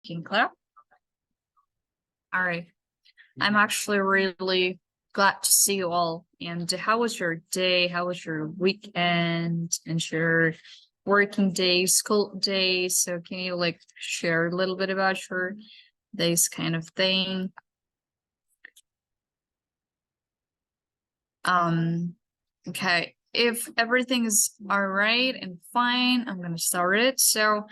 speaking, Clara. All right. I'm actually really glad to see you all. And how was your day? How was your weekend and your working day, school day? So can you like share a little bit about your days kind of thing? Okay. If everything is all right and fine, I'm gonna start it. So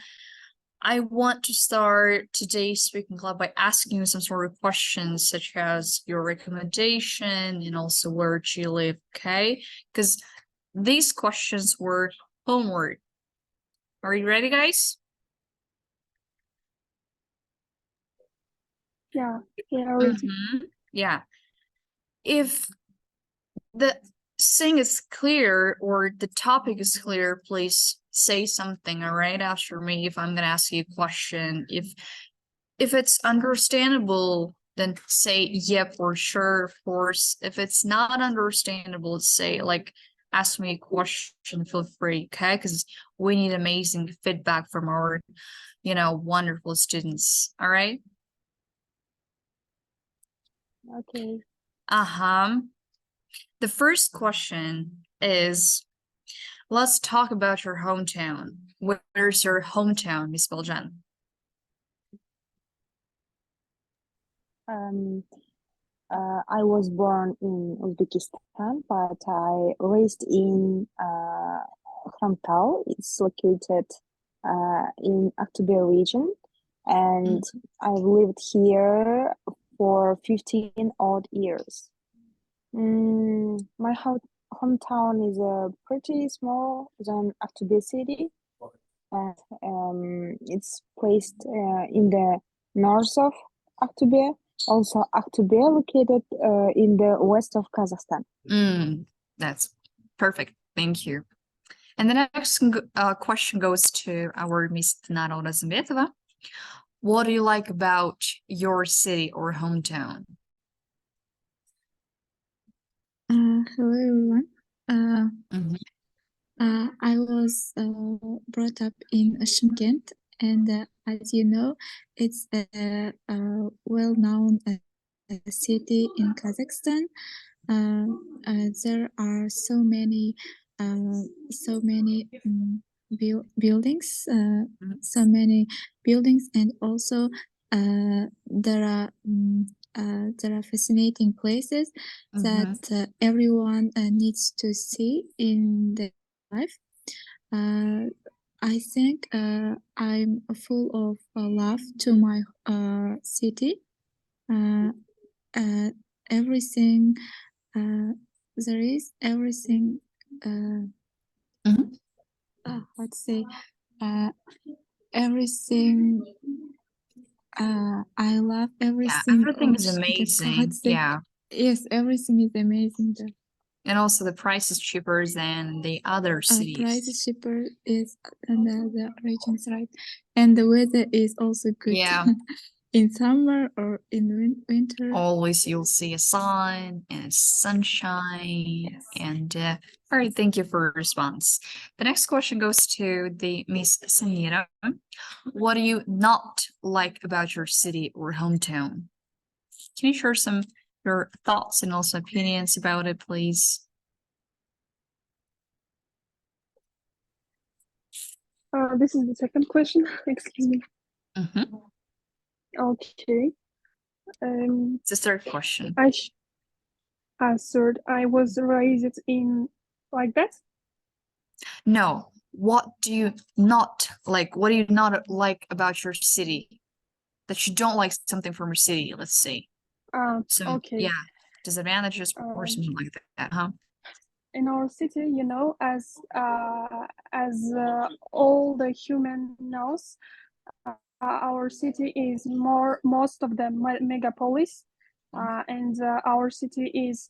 I want to start today's speaking club by asking you some sort of questions, such as your recommendation and also where do you live, okay? Because these questions were homework. Are you ready, guys? Yeah, ready. Yeah. If the thing is clear or the topic is clear, please say something, all right, after me if I'm gonna ask you a question. If it's understandable, then say yep or sure, of course. If it's not understandable, say like ask me a question, feel free, okay? Because we need amazing feedback from our, wonderful students. All right. Okay. The first question is, let's talk about your hometown. Where's your hometown, Miss Beljan? I was born in Uzbekistan, but I raised in Khamtau. It's located in Aktobe region, and I've lived here for 15 odd years. My hometown is pretty small than Aktobe city, and it's placed in the north of Aktobe. Also, Aktobe located in the west of Kazakhstan. That's perfect. Thank you. And the next question goes to our Miss Tanara Razmbetova. What do you like about your city or hometown? Hello, everyone. I was brought up in Shymkent, and as you know, it's a well-known city in Kazakhstan. There are so many buildings, so many buildings, and also there are fascinating places that everyone needs to see in their life. I think I'm full of love to my city. Everything there is everything. Let's say everything. I love everything. Yeah, everything is amazing. Yeah. Yes, everything is amazing there. And also the price is cheaper than the other cities. Price is cheaper is in the regions, right? And the weather is also good. Yeah. In summer or in winter. Always you'll see a sun and sunshine. And all right, thank you for your response. The next question goes to the Miss Samira. What do you not like about your city or hometown? Can you share your thoughts and also opinions about it, please? This is the second question. Excuse me. Okay. It's the third question. Third, I was raised in like that? No. What do you not like? What do you not like about your city? That you don't like something from your city, let's say. Okay. Yeah, disadvantages or something like that, huh? In our city, as all the human knows, our city is most of the megapolis, and our city is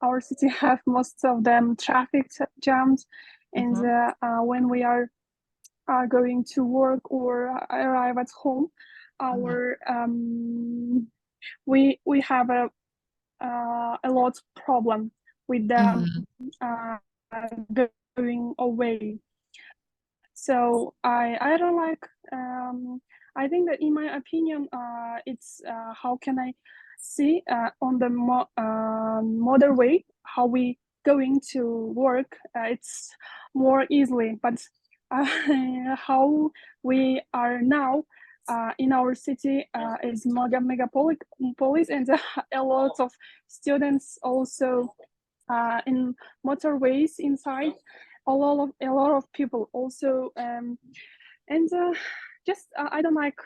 our city have most of them traffic jams, and when we are going to work or arrive at home, we have a lot of problem with them going away. So I don't like. I think that in my opinion, it's how can I see on the modern way how we going to work. It's more easily, but how we are now in our city is megapolis, and a lot of students also in motorways inside. A lot of people also, and just I don't like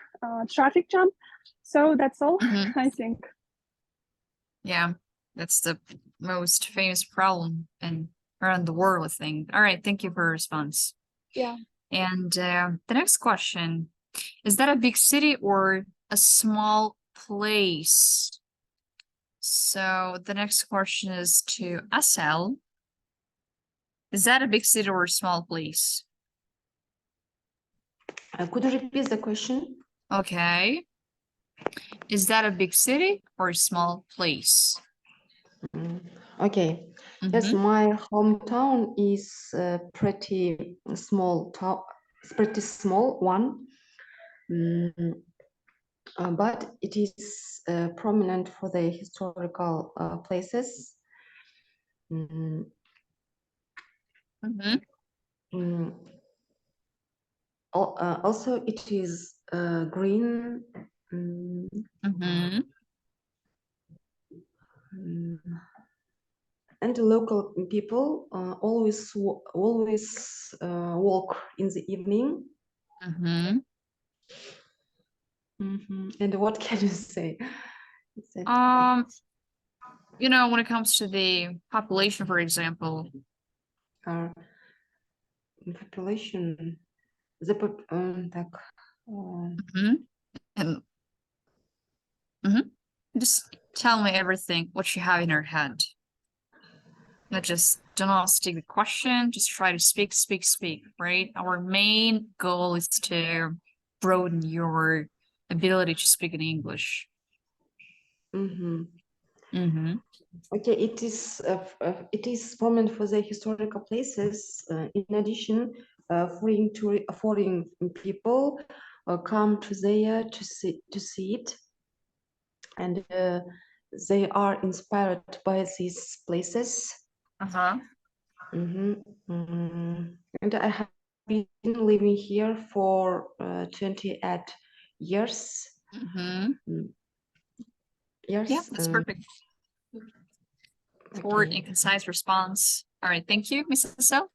traffic jam. So that's all. Mhm. I think. Yeah, that's the most famous problem in around the world, I think. All right, thank you for your response. Yeah. And the next question, is that a big city or a small place? So the next question is to Asel. Is that a big city or a small place? Could you repeat the question? Okay. Is that a big city or a small place? Okay. Yes, Mhm. my hometown is pretty small town. It's pretty small one, but it is prominent for the historical places. Mm, Mhm. Also, it is green. Mhm. And the local people always walk in the evening. Mhm. And what can you say? You know, when it comes to the population, for example. Population, the так, Mhm. And just tell me everything, what you have in your head. Not just do not stick the question, just try to speak, right? Our main goal is to broaden your ability to speak in English. Okay, it is prominent for the historical places. In addition, foreign people come to there to see it, and they are inspired by these places. And I have been living here for 28 years. Years. Yeah, that's perfect. Short and concise response. All right, thank you, Mrs. Sel.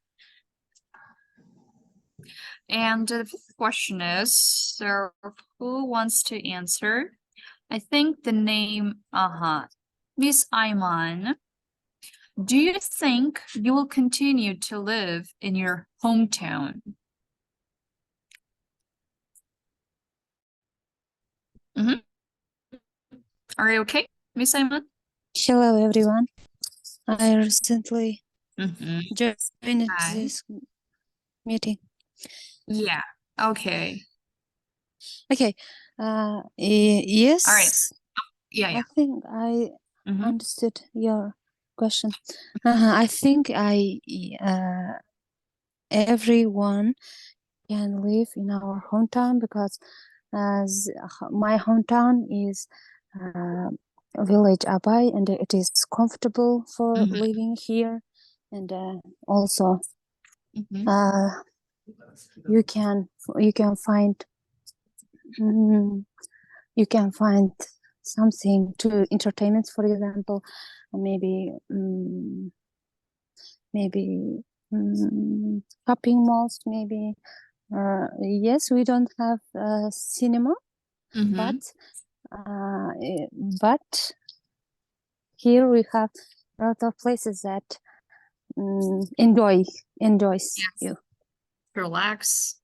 And the fifth question is, so who wants to answer? I think the name, Miss Ayman. Do you think you will continue to live in your hometown? Are you okay, Miss Ayman? Hello, everyone. I recently joined Hi. this meeting. Yeah. Okay. Okay. Yes. All right. Yeah. I think I understood your question. I think everyone can live in our hometown because my hometown is village Abay, and it is comfortable for living here, and also you can find something to entertainment, for example, maybe shopping malls, maybe. Yes, we don't have a cinema, but here we have a lot of places that enjoys you. Relax.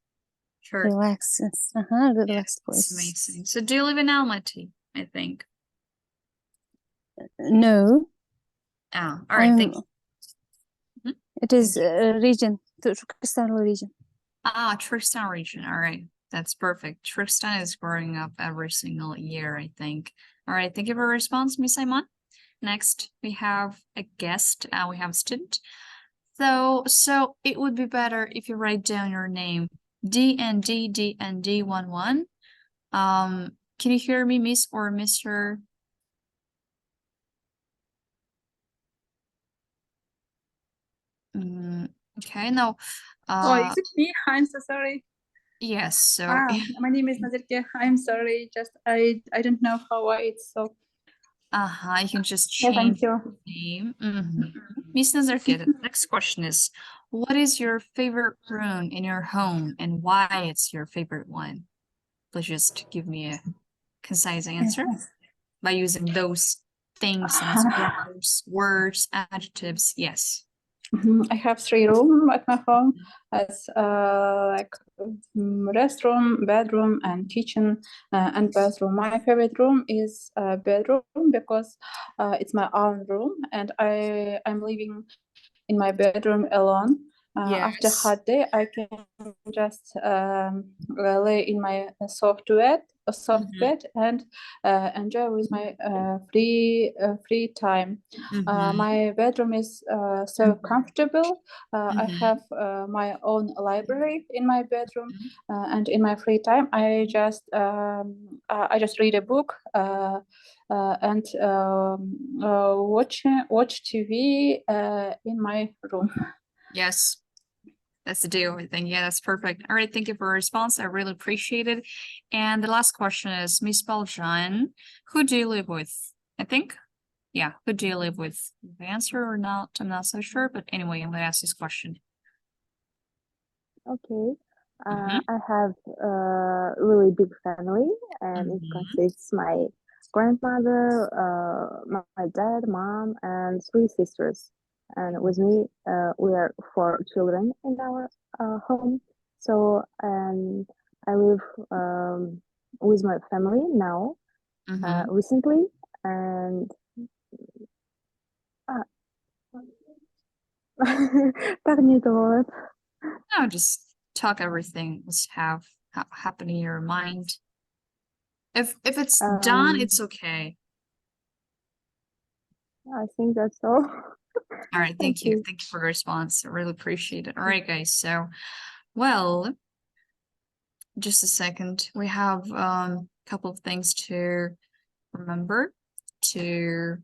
Sure. Relax. Relax It's place. amazing. So do you live in Almaty, I think? No. Oh, all right, thank you. It is a region, the Turkestan region. Turkestan region. All right. That's perfect. Turkestan is growing up every single year, I think. All right. Thank you for your response, Miss Ayman. Next, we have a guest. We have a student. So it would be better if you write down your name DND11. Can you hear me, Miss or Mr.? Okay, now, Oh, is it me? I'm so sorry. yes, so My name is Nazirke. I'm sorry. Just I don't know how it's so. you can just Yeah, change thank you. the name. Miss Nazirke, the next question is, what is your favorite room in your home and why it's your favorite one? Please just give me a concise answer by using those things and verbs, words, adjectives. Yes. I have 3 rooms at my home. It's like restroom, bedroom, and kitchen and bathroom. My favorite room is bedroom because it's my own room, and I'm living in my bedroom alone. After Yes. hard day, I can just lay in my soft Mhm. bed and enjoy with my free time. Mhm. My bedroom is so Mhm. comfortable. I Mhm. have my own library in my bedroom, Mhm. and in my free time, I just read a book. And watch TV in my room. Yes, that's the deal. I think. Yeah, that's perfect. All right, thank you for your response. I really appreciate it. And the last question is, Miss Baljan, who do you live with? I think, yeah, who do you live with? The answer or not? I'm not so sure, but anyway, I'm gonna ask this question. Okay. Mhm. I have a really big family, and it Mhm. consists my grandmother, my dad, mom, and 3 sisters. And with me, we are 4 children in our home. So, I live with my family now, Mhm. recently, and uh, Pardon the word. No, just talk everything. Let's have happen in your mind. If it's done, it's okay. I think that's all. All right, thank you. you. Thank you for your response. I really appreciate it. All right, guys. So, well, just a second. We have a couple of things to remember, to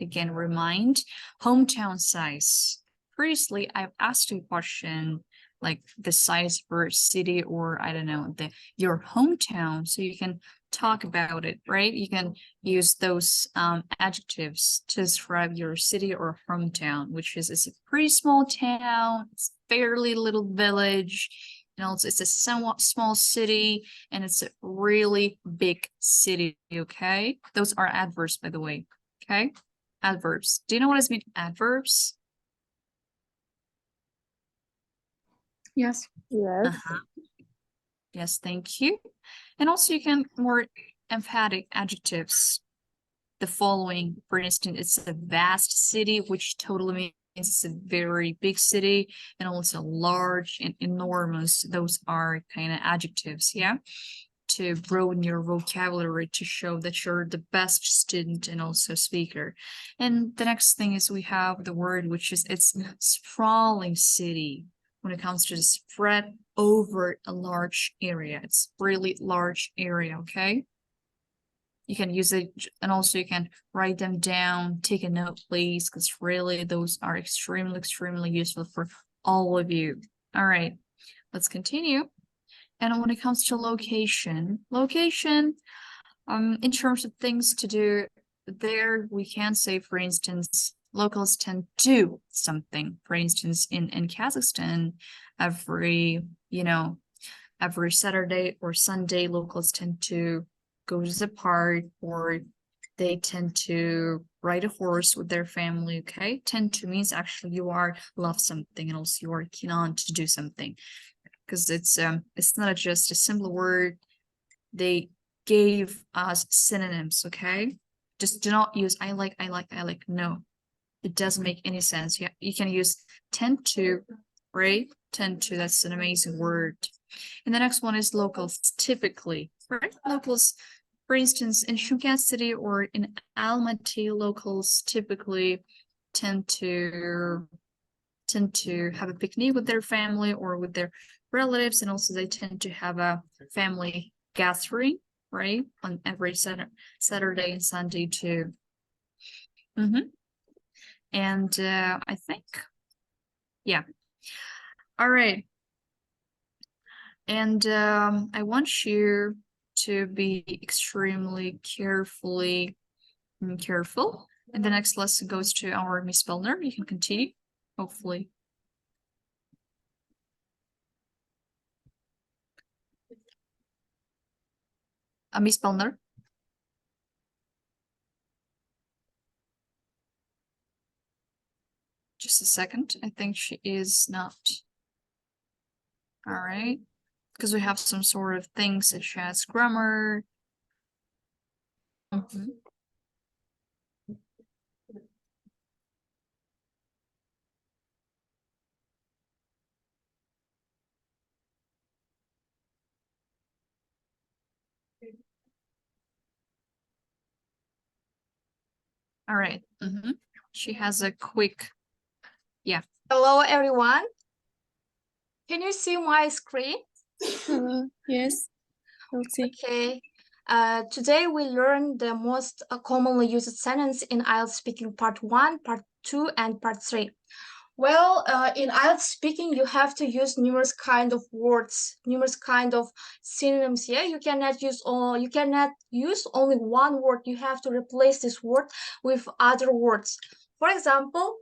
again remind. Hometown size. Previously, I've asked you a question like the size for a city, or I don't know, your hometown, so you can talk about it, right? You can use those adjectives to describe your city or hometown, which is it's a pretty small town, it's fairly little village, and also it's a somewhat small city, and it's a really big city, okay? Those are adverbs, by the way, okay? Adverbs. Do you know what does mean adverbs? Yes. Yes. Uh-huh. Yes, thank you. And also you can more emphatic adjectives. The following, for instance, it's a vast city, which totally means it's a very big city, and also large and enormous. Those are kind of adjectives, yeah? To broaden your vocabulary, to show that you're the best student and also speaker. And the next thing is we have the word, which is it's sprawling city. When it comes to spread over a large area, it's really large area, okay? You can use it, and also you can write them down, take a note, please, because really those are extremely useful for all of you. All right, let's continue. And when it comes to location, in terms of things to do there, we can say, for instance, locals tend to do something. For instance, in Kazakhstan, every Saturday or Sunday, locals tend to go to the park, or they tend to ride a horse with their family, okay? Tend to means actually you are love something, and also you are keen on to do something. Because it's not just a simple word. They gave us synonyms, okay? Just do not use I like. No, it doesn't make any sense. You can use tend to, right? Tend to, that's an amazing word. And the next one is locals, typically, right? Locals, for instance, in Shymkent City or in Almaty, locals typically tend to tend to have a picnic with their family or with their relatives, and also they tend to have a family gathering, right, on every Saturday and Sunday too. And I think, yeah. All right. And I want you to be extremely careful. And the next lesson goes to our Miss Bellner. You can continue, hopefully. Miss Bellner. Just a second. I think she is not. All right. Because we have some sort of things such as grammar. All right. She has a quick, yeah. Hello, everyone. Can you see my screen? Yes, we'll see. Okay. Today we learn the most commonly used sentence in IELTS speaking part 1, part 2, and part 3. Well, in IELTS speaking, you have to use numerous kind of words, numerous kind of synonyms. Yeah, you cannot use only one word. You have to replace this word with other words. For example,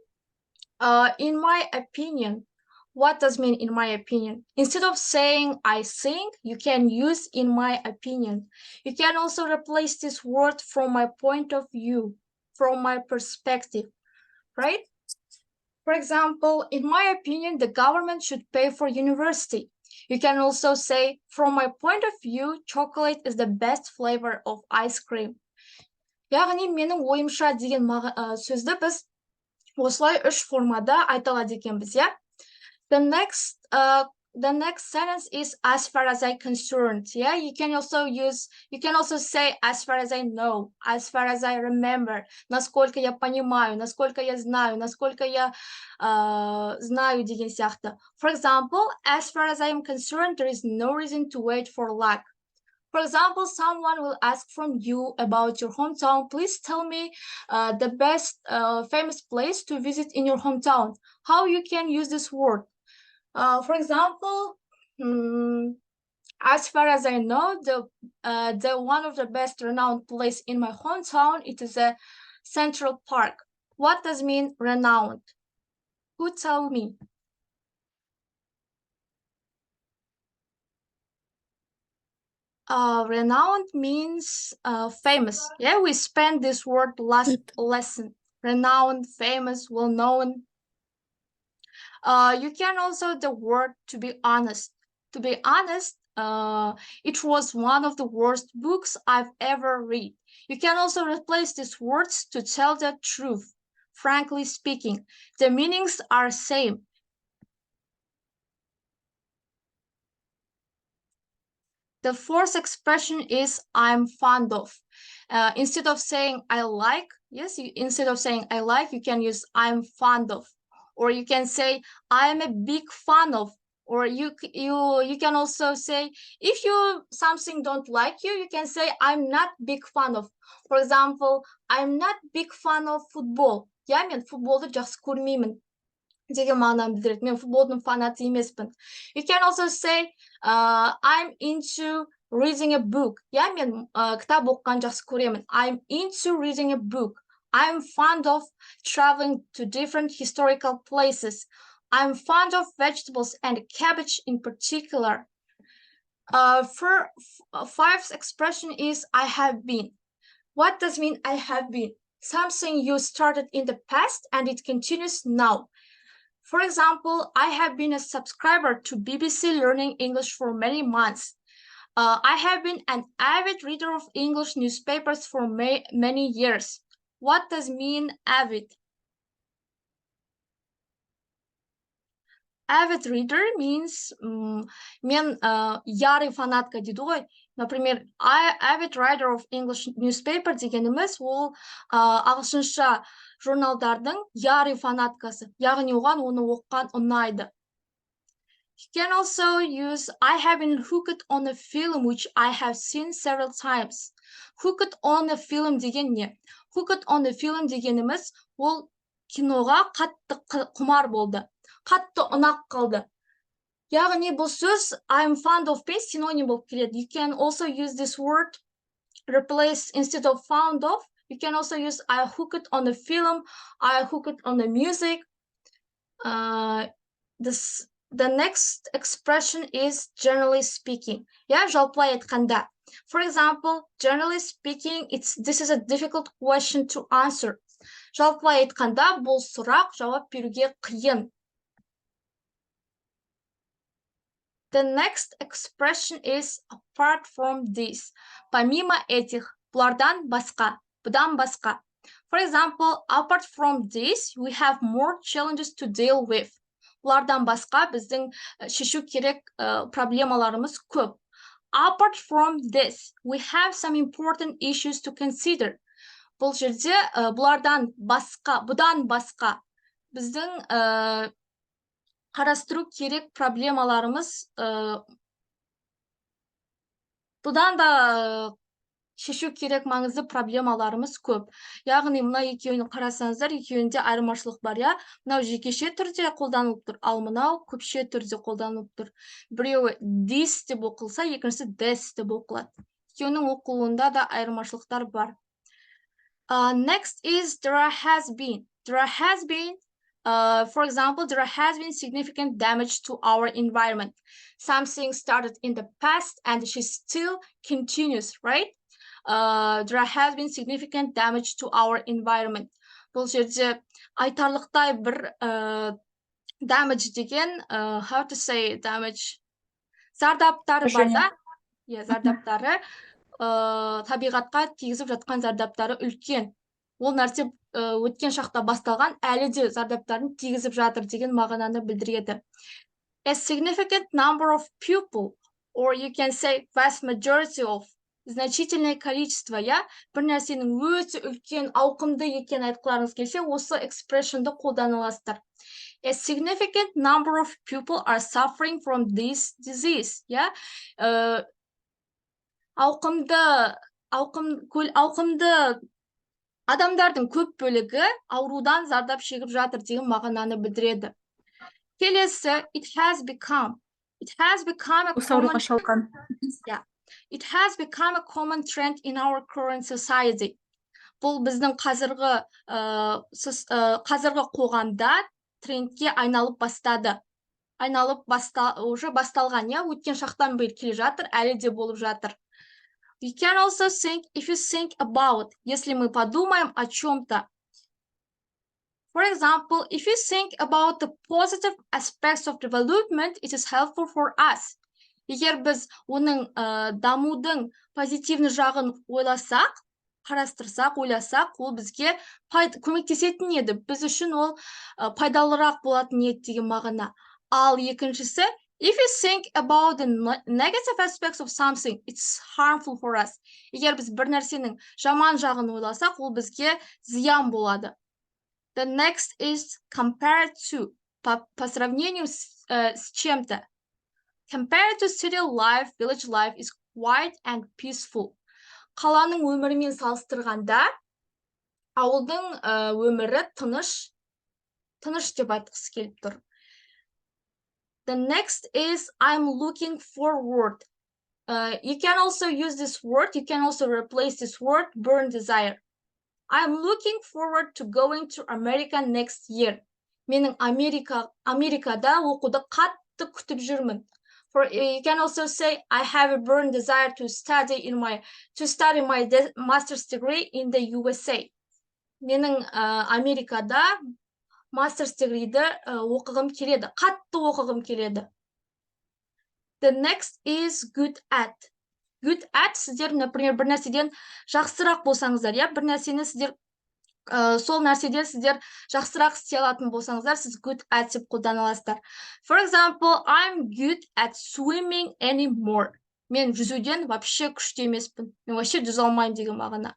in my opinion, what does mean in my opinion? Instead of saying I think, you can use in my opinion. You can also replace this word from my point of view, from my perspective, right? For example, in my opinion, the government should pay for university. You can also say, from my point of view, chocolate is the best flavor of ice cream. Яғни менің ойымша деген сөзді біз осылай 3 формада айта алады екенбіз, yeah? The next sentence is as far as I'm concerned. Yeah, you can also say as far as I know, as far as I remember, насколько я понимаю, насколько я знаю, насколько я знаю деген сияқты. For example, as far as I am concerned, there is no reason to wait for luck. For example, someone will ask from you about your hometown. Please tell me the best famous place to visit in your hometown. How you can use this word? For example, as far as I know, the one of the best renowned place in my hometown, it is a Central Park. What does mean renowned? Who tell me? Renowned means famous. Yeah, we spent this word last lesson. Renowned, famous, well-known. You can also the word to be honest. To be honest, it was one of the worst books I've ever read. You can also replace these words to tell the truth. Frankly speaking, the meanings are same. The fourth expression is I'm fond of. Instead of saying I like, instead of saying I like, you can use I'm fond of. Or you can say I'm a big fan of. Or you can also say if you something don't like you can say I'm not big fan of. For example, I'm not big fan of football. Я мен футболды жақсы көрмеймін деген мағынаны білдіреді. Мен футболдың фанаты емеспін. You can also say I'm into reading a book. Я мен кітап оқуған жақсы көремін. I'm into reading a book. I'm fond of traveling to different historical places. I'm fond of vegetables and cabbage in particular. For fifth expression is I have been. What does mean I have been? Something you started in the past and it continues now. For example, I have been a subscriber to BBC Learning English for many months. I have been an avid reader of English newspapers for many years. What does mean avid? Avid reader means мен ярый фанатка дейді ғой. Например, avid writer of English newspaper дегеніміз ол ағылшынша журналдардың яри фанаткасы, яғни оған оны оққан ұнайды. You can also use I have been hooked on a film which I have seen several times. Hooked on a film деген не? Hooked on a film дегеніміз ол киноға қатты құмар болды, қатты ұнап қалды. Яғни бұл сөз I'm fond of пен синоним болып келеді. You can also use this word replace instead of fond of. You can also use I hooked on a film, I hooked on the music. The next expression is generally speaking. Yeah, жалпылай айтқанда. For example, generally speaking, this is a difficult question to answer. Жалпылай айтқанда бұл сұрақ жауап беруге қиын. The next expression is apart from this. Помимо этих, бұлардан басқа, бұдан басқа. For example, apart from this, we have more challenges to deal with. Бұлардан басқа біздің шешу керек проблемаларымыз көп. Apart from this, we have some important issues to consider. Бұл жерде бұлардан басқа, бұдан басқа біздің қарастыру керек проблемаларымыз бұдан да шешу керек маңызды проблемаларымыз көп. Яғни мына екеуін қарасаңыздар, екеуінде айырмашылық бар, я? Мынау жекеше түрде қолданылып тұр, ал мынау көпше түрде қолданылып тұр. Біреуі this деп оқылса, екіншісі this деп оқылады. Екеуінің оқылуында да айырмашылықтар бар. Next is there has been. There has been, for example, there has been significant damage to our environment. Something started in the past and she still continues, right? There has been significant damage to our environment. Бұл жерде айтарлықтай бір damage деген, how to say damage? Зардаптары бар да? Зардаптары, табиғатқа тигізіп жатқан зардаптары үлкен. Ол нәрсе өткен шақта басталған, әлі де зардаптарын тигізіп жатыр деген мағынаны білдіреді. A significant number of people, or you can say vast majority of, значительное количество, я, бір нәрсенің өте үлкен, ауқымды екен айтқыларыңыз келсе, осы expressionды қолданыласыздар. A significant number of people are suffering from this disease, я. Ауқымды адамдардың көп бөлігі аурудан зардап шегіп жатыр деген мағынаны білдіреді. Келесі, it has become a common It has become a common trend in our current society. Бұл біздің қазіргі қоғамда трендке айналып бастады. Уже басталған, я, өткен шақтан бері келе жатыр, әлі де болып жатыр. You can also think, if you think about, если мы подумаем о чем-то. For example, if you think about the positive aspects of development, it is helpful for us. Егер біз оның дамудың позитивный жағын ойласақ, қарастырсақ, ойласақ, ол бізге көмектесетін еді. Біз үшін ол пайдалырақ болатын еді деген мағына. Ал екіншісі, if you think about the negative aspects of something, it's harmful for us. Егер біз бір нәрсенің жаман жағын ойласақ, ол бізге зиян болады. The next is compared to, по сравнению с чем-то. Compared to city life, village life is quiet and peaceful. Қаланың өмірімен салыстырғанда, ауылдың өмірі тыныш деп айтқысы келіп тұр. The next is I'm looking forward. You can also use this word, you can also replace this word, burn desire. I'm looking forward to going to America next year. Менің Америкада оқуды қатты күтіп жүрмін. You can also say I have a burning desire to study my master's degree in the USA. Менің Америкада master's degree'ді оқығым келеді, қатты оқығым келеді. The next is good at. Good at, сіздер, например, бір нәрседен жақсырақ болсаңыздар, я, бір нәрсені сіздер, сол нәрседен сіздер жақсырақ істей алатын болсаңыздар, сіз good at деп қолданыласыздар. For example, I'm good at swimming anymore. Мен жүзуден вообще күшті емеспін. Мен вообще жүзе алмаймын деген мағына.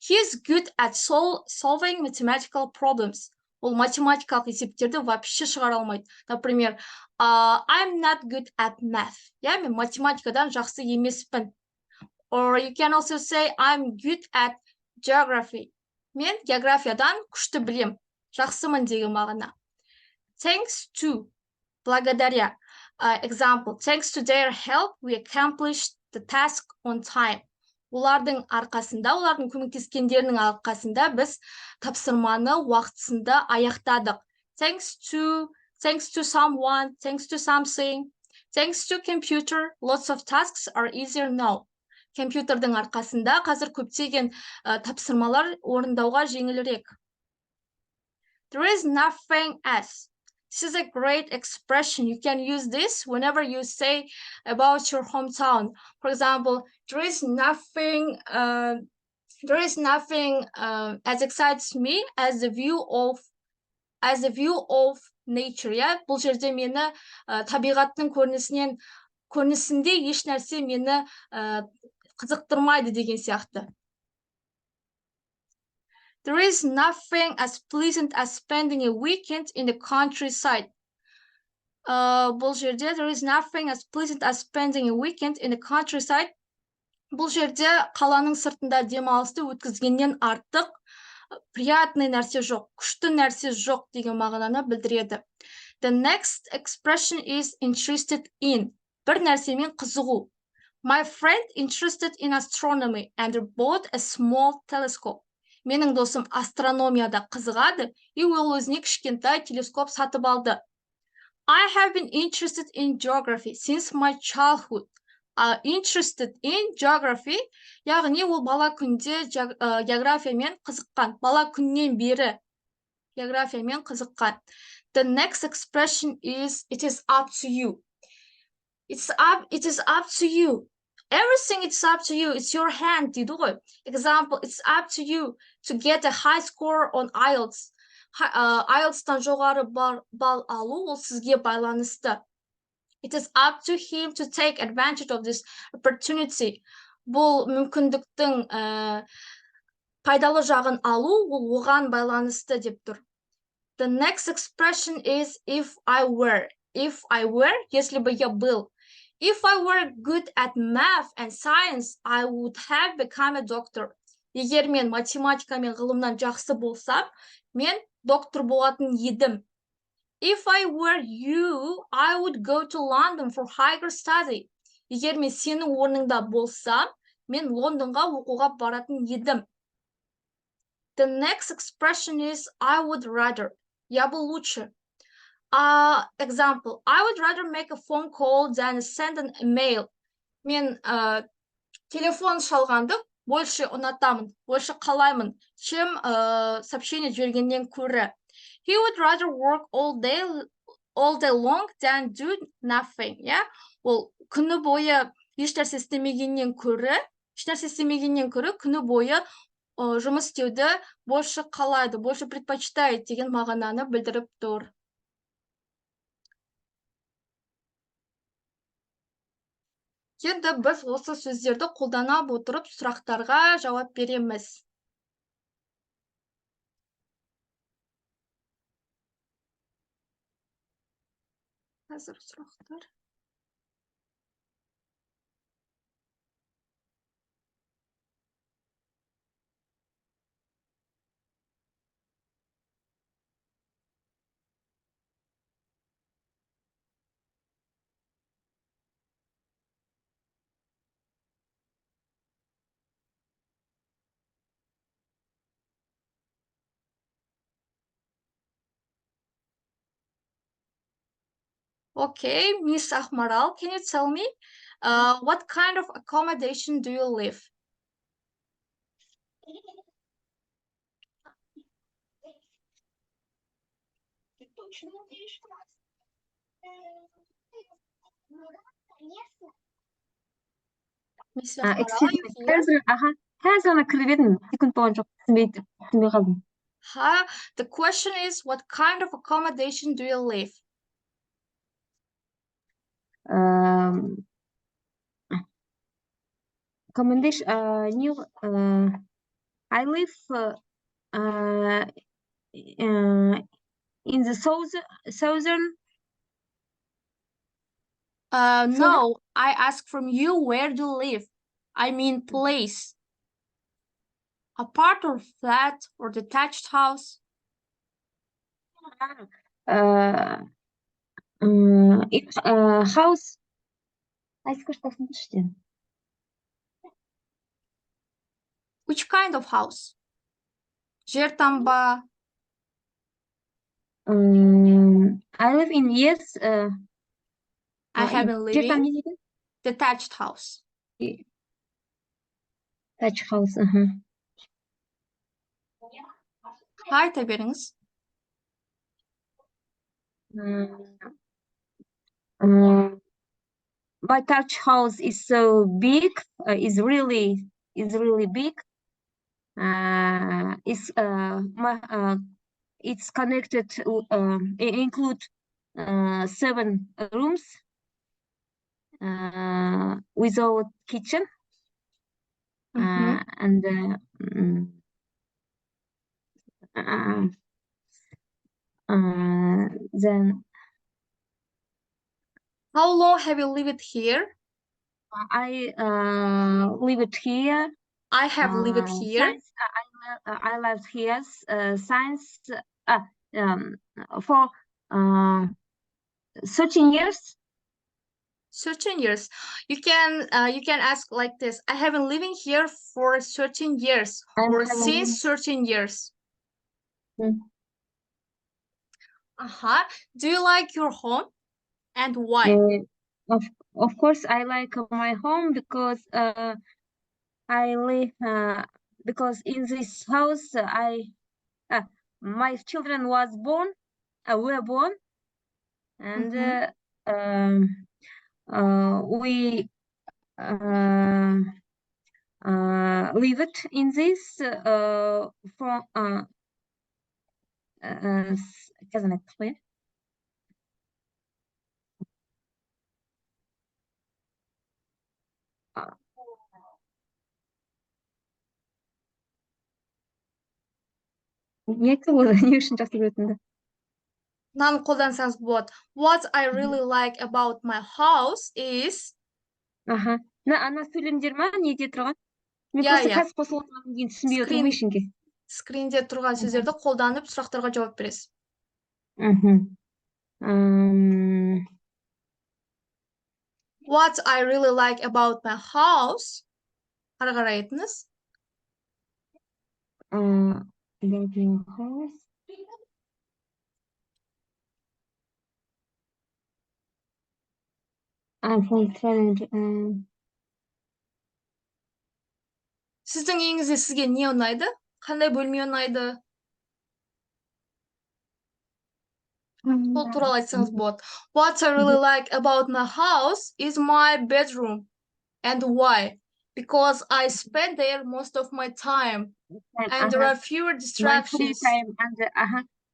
He is good at solving mathematical problems. Ол математикалық есептерді вообще шығара алмайды. Например, I'm not good at math. Я, мен математикадан жақсы емеспін. Or you can also say I'm good at geography. Мен географиядан күшті білем. Жақсымын деген мағына. Thanks to, благодаря. Example, thanks to their help, we accomplished the task on time. Олардың арқасында, олардың көмектескендерінің арқасында біз тапсырманы уақытысында аяқтадық. Thanks to someone, thanks to something, thanks to computer, lots of tasks are easier now. Компьютердің арқасында қазір көптеген тапсырмалар орындауға жеңілірек. There is nothing as. This is a great expression. You can use this whenever you say about your hometown. For example, there is nothing as excites me as the view of nature. Yeah? Бұл жерде мені табиғаттың көрінісінде еш нәрсе мені қызықтырмайды деген сияқты. There is nothing as pleasant as spending a weekend in the countryside. Бұл жерде there is nothing as pleasant as spending a weekend in the countryside. Бұл жерде қаланың сыртында демалысты өткізгеннен артық приятный нәрсе жоқ, күшті нәрсе жоқ деген мағынаны білдіреді. The next expression is interested in. Бір нәрсемен қызығу. My friend interested in astronomy and bought a small telescope. Менің досым астрономияда қызығады, и ол өзіне кішкентай телескоп сатып алды. I have been interested in geography since my childhood. Interested in geography, яғни ол бала күнде географиямен қызыққан. Бала күннен бері географиямен қызыққан. The next expression is it is up to you. It is up to you. Everything it's up to you. It's your hand дейді ғой. Example, it's up to you to get a high score on IELTS. IELTS-тан жоғары балл алу ол сізге байланысты. It is up to him to take advantage of this opportunity. Бұл мүмкіндіктің пайдалы жағын алу ол оған байланысты деп тұр. The next expression is if I were. If I were, если бы я был. If I were good at math and science, I would have become a doctor. Егер мен математика мен ғылымнан жақсы болсам, мен доктор болатын едім. If I were you, I would go to London for higher study. Егер мен сенің орныңда болсам, мен Лондонға оқуға баратын едім. The next expression is I would rather. Я бы лучше. Example, I would rather make a phone call than send an email. Мен телефон шалғанды больше ұнатамын, больше қалаймын, чем сообщение жібергеннен көрі. He would rather work all day long than do nothing. Yeah? Ол күні бойы ешнәрсе істемегеннен көрі, күні бойы жұмыс істеуді больше қалайды, больше предпочитает деген мағынаны білдіріп тұр. Енді біз осы сөздерді қолдана отырып сұрақтарға жауап береміз. Қазір сұрақтар. Okay, Miss Ahmaral, can you tell me what kind of accommodation do you live? Miss Ahmaral, you here? Қазір ана кіріп едім, секунд болған жоқ, түсінбей қалдым. The question is, what kind of accommodation do you live? commendation new I live in the southern No, I ask from you, where do you live? I mean place. Apart or flat or detached house? house. Ay, скажи, как слышите? Which kind of house? Жер таңба. I live in yes. I have been жер там living не дейді? detached house. Touch house. Айта беріңіз. My touch house is so big. Is really big. It's connected. It include 7 rooms without kitchen. And then How long have you lived here? I lived here. I have lived here. Since I lived here since for 13 years. 13 years. You can ask like this. I have been living here for 13 years or since 13 years. Do you like your home and why? Of course, I like my home because I live because in this house my children were born, and we lived in this from can I explain? Не айтса болады, не үшін жақсы көретінді. Мынаны қолдансаңыз болады. What I really like about my house is. Ана сөйлемдер ма, неде тұрған? Мен просто қазір қосылып отырғаннан кейін түсінбей отырмын ішінге. Скринде тұрған сөздерді қолданып сұрақтарға жауап бересіз. What I really like about my house. Ары қарай айтыңыз. Сіздің үйіңізде сізге не ұнайды? Қандай бөлме ұнайды? Сол туралы айтсаңыз болады. What I really like about my house is my bedroom. And why? Because I spend there most of my time. And there are fewer distractions. My free time and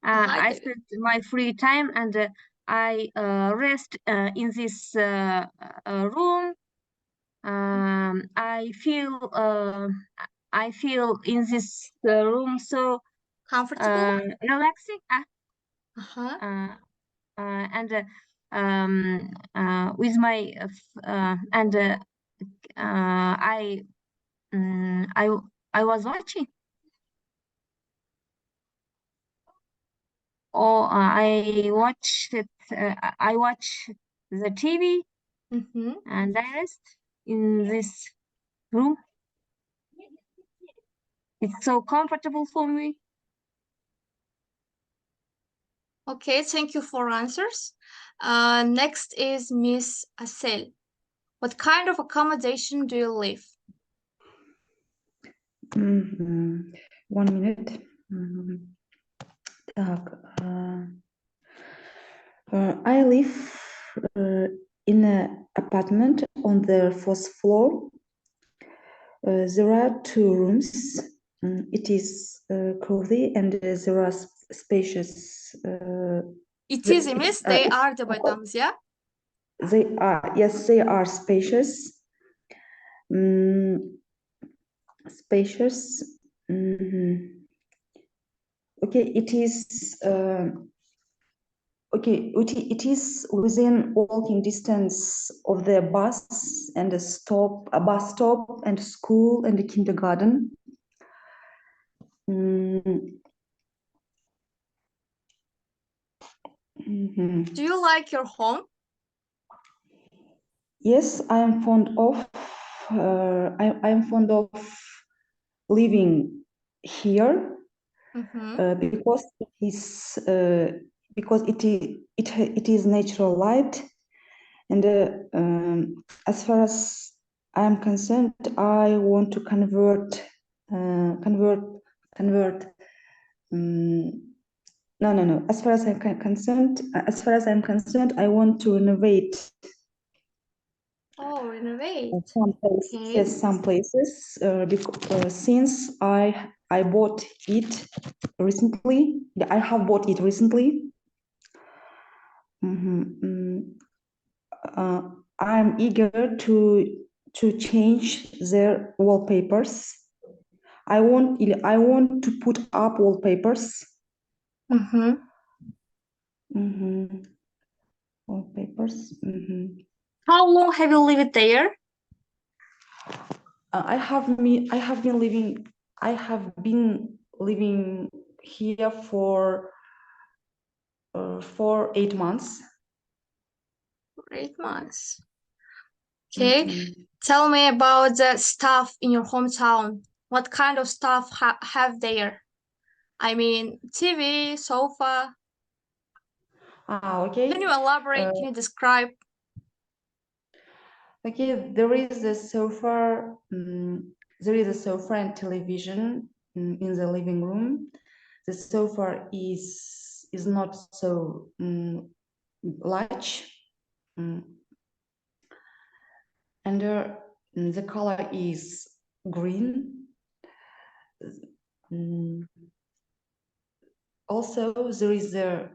I spend my free time and I rest in this room. I feel in this room so comfortable, relaxing. With my I was watching. I watch the TV and I rest in this room. It's so comfortable for me. Okay, thank you for answers. Next is Miss Asel. What kind of accommodation do you live? 1 minute. I live in an apartment on the 4th floor. There are 2 rooms. It is cozy and there are spacious. It is емес, they are деп айтамыз, yeah? They are, yes, they are spacious. spacious. Mhm. Okay, it is okay. It is within walking distance of the bus and a bus stop and school and a kindergarten. Mhm. Do you like your home? Yes, I am fond of. I am fond of living here because it is natural light, and as far as I am concerned, I want to convert. No. As far as I'm concerned, I want to renovate. Oh, renovate. Some places, Okay. yes, some places. Since I bought it recently, I have bought it recently. I'm eager to change their wallpapers. I want to put up wallpapers. Wallpapers. How long have you lived there? I have been living here for 8 months. 8 months. Okay. Tell me about the stuff in your hometown. What kind of stuff have there? I mean, TV, sofa. Okay. Can you elaborate? Can you describe? Okay, there is a sofa. There is a sofa and television in the living room. The sofa is not so large, and the color is green. Also, there is a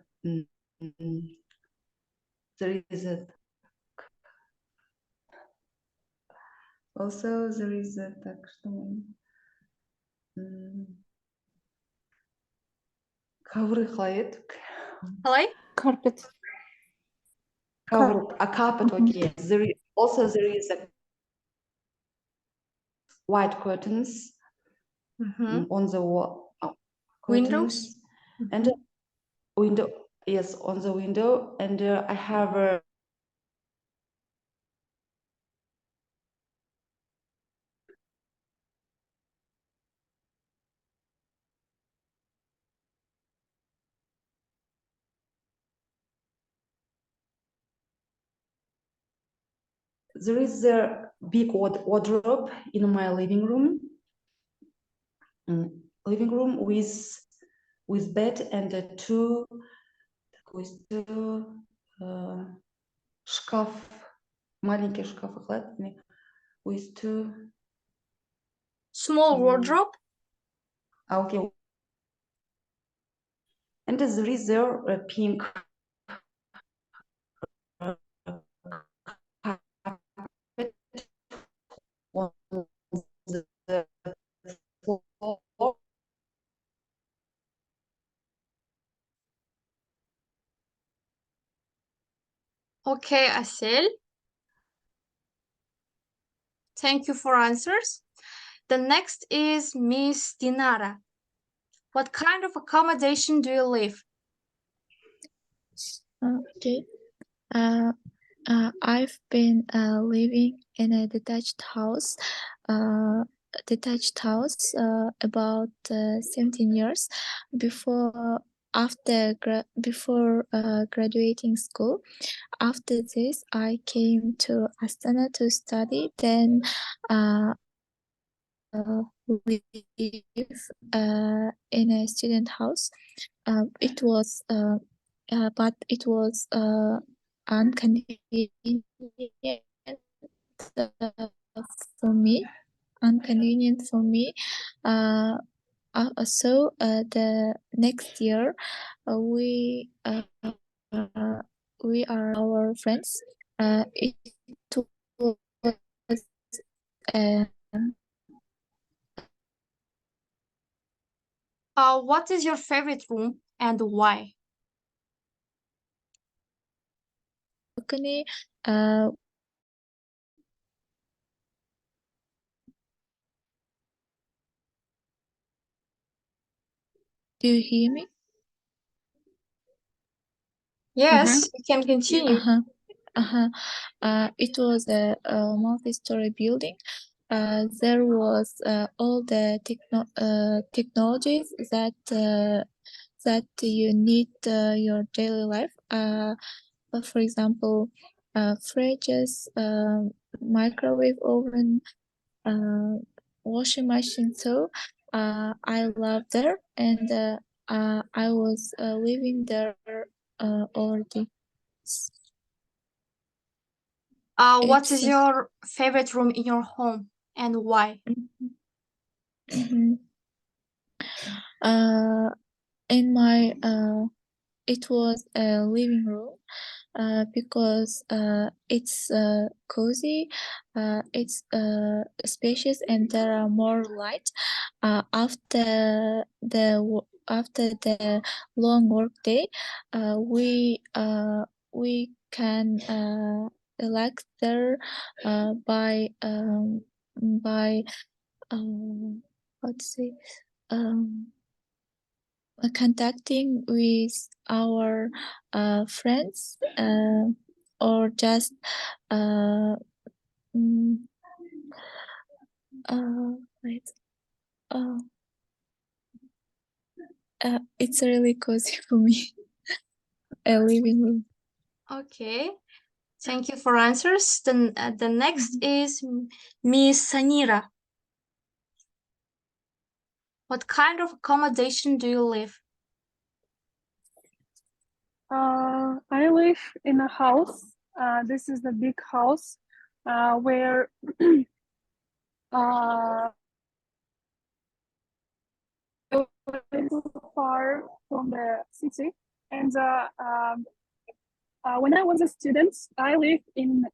так что ковры қалай Hello? Carpet. a carpet. Okay, there is a white curtains on the wall. Windows? And window, yes, on the window, and I have a there is a big wardrobe in my living room. With bed and two шкаф, маленький шкаф, with two Small wardrobe? Okay. And there is a pink carpet on the floor. Okay, Asel. Thank you for answers. The next is Miss Dinara. What kind of accommodation do you live? Okay. I've been living in a detached house about 17 years before graduating school. After this, I came to Astana to study. Then we live in a student house. It was inconvenient for me. So the next year, we are our friends. It was What is your favorite room and why? balcony. Do you hear me? Yes, you can continue. It was a multi-story building. There was all the technologies that you need your daily life. For example, fridges, microwave oven, washing machine. So I love there, and I was living there already. What is It's your favorite room in your home and why? Mhm. In my it was a living room because it's cozy, it's spacious, and there are more light. After the long work day, we can relax there by how to say contacting with our friends or just mm, wait, uh, it's really cozy for me. A living room. Okay, thank you for answers. Then the next is Miss Sanira. What kind of accommodation do you live? I live in a house. This is the big house where far from the city. And when I was a student, I lived in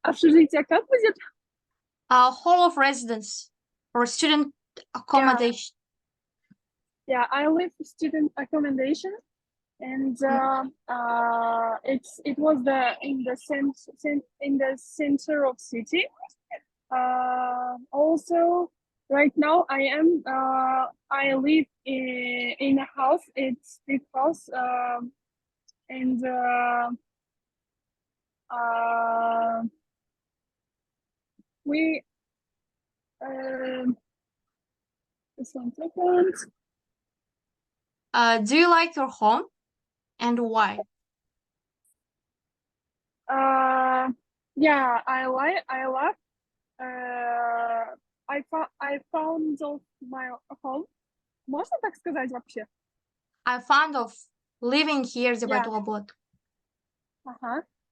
общежитие. Как будет? Hall of residence or student accommodation. Yeah, I live student accommodation, and it was in the center of city. Also, right now I live in a house. It's big house, and we just 1 second. Do you like your home and why? Yeah, I love. I found of my home. Можно так сказать вообще? I'm fond of living here, Yeah.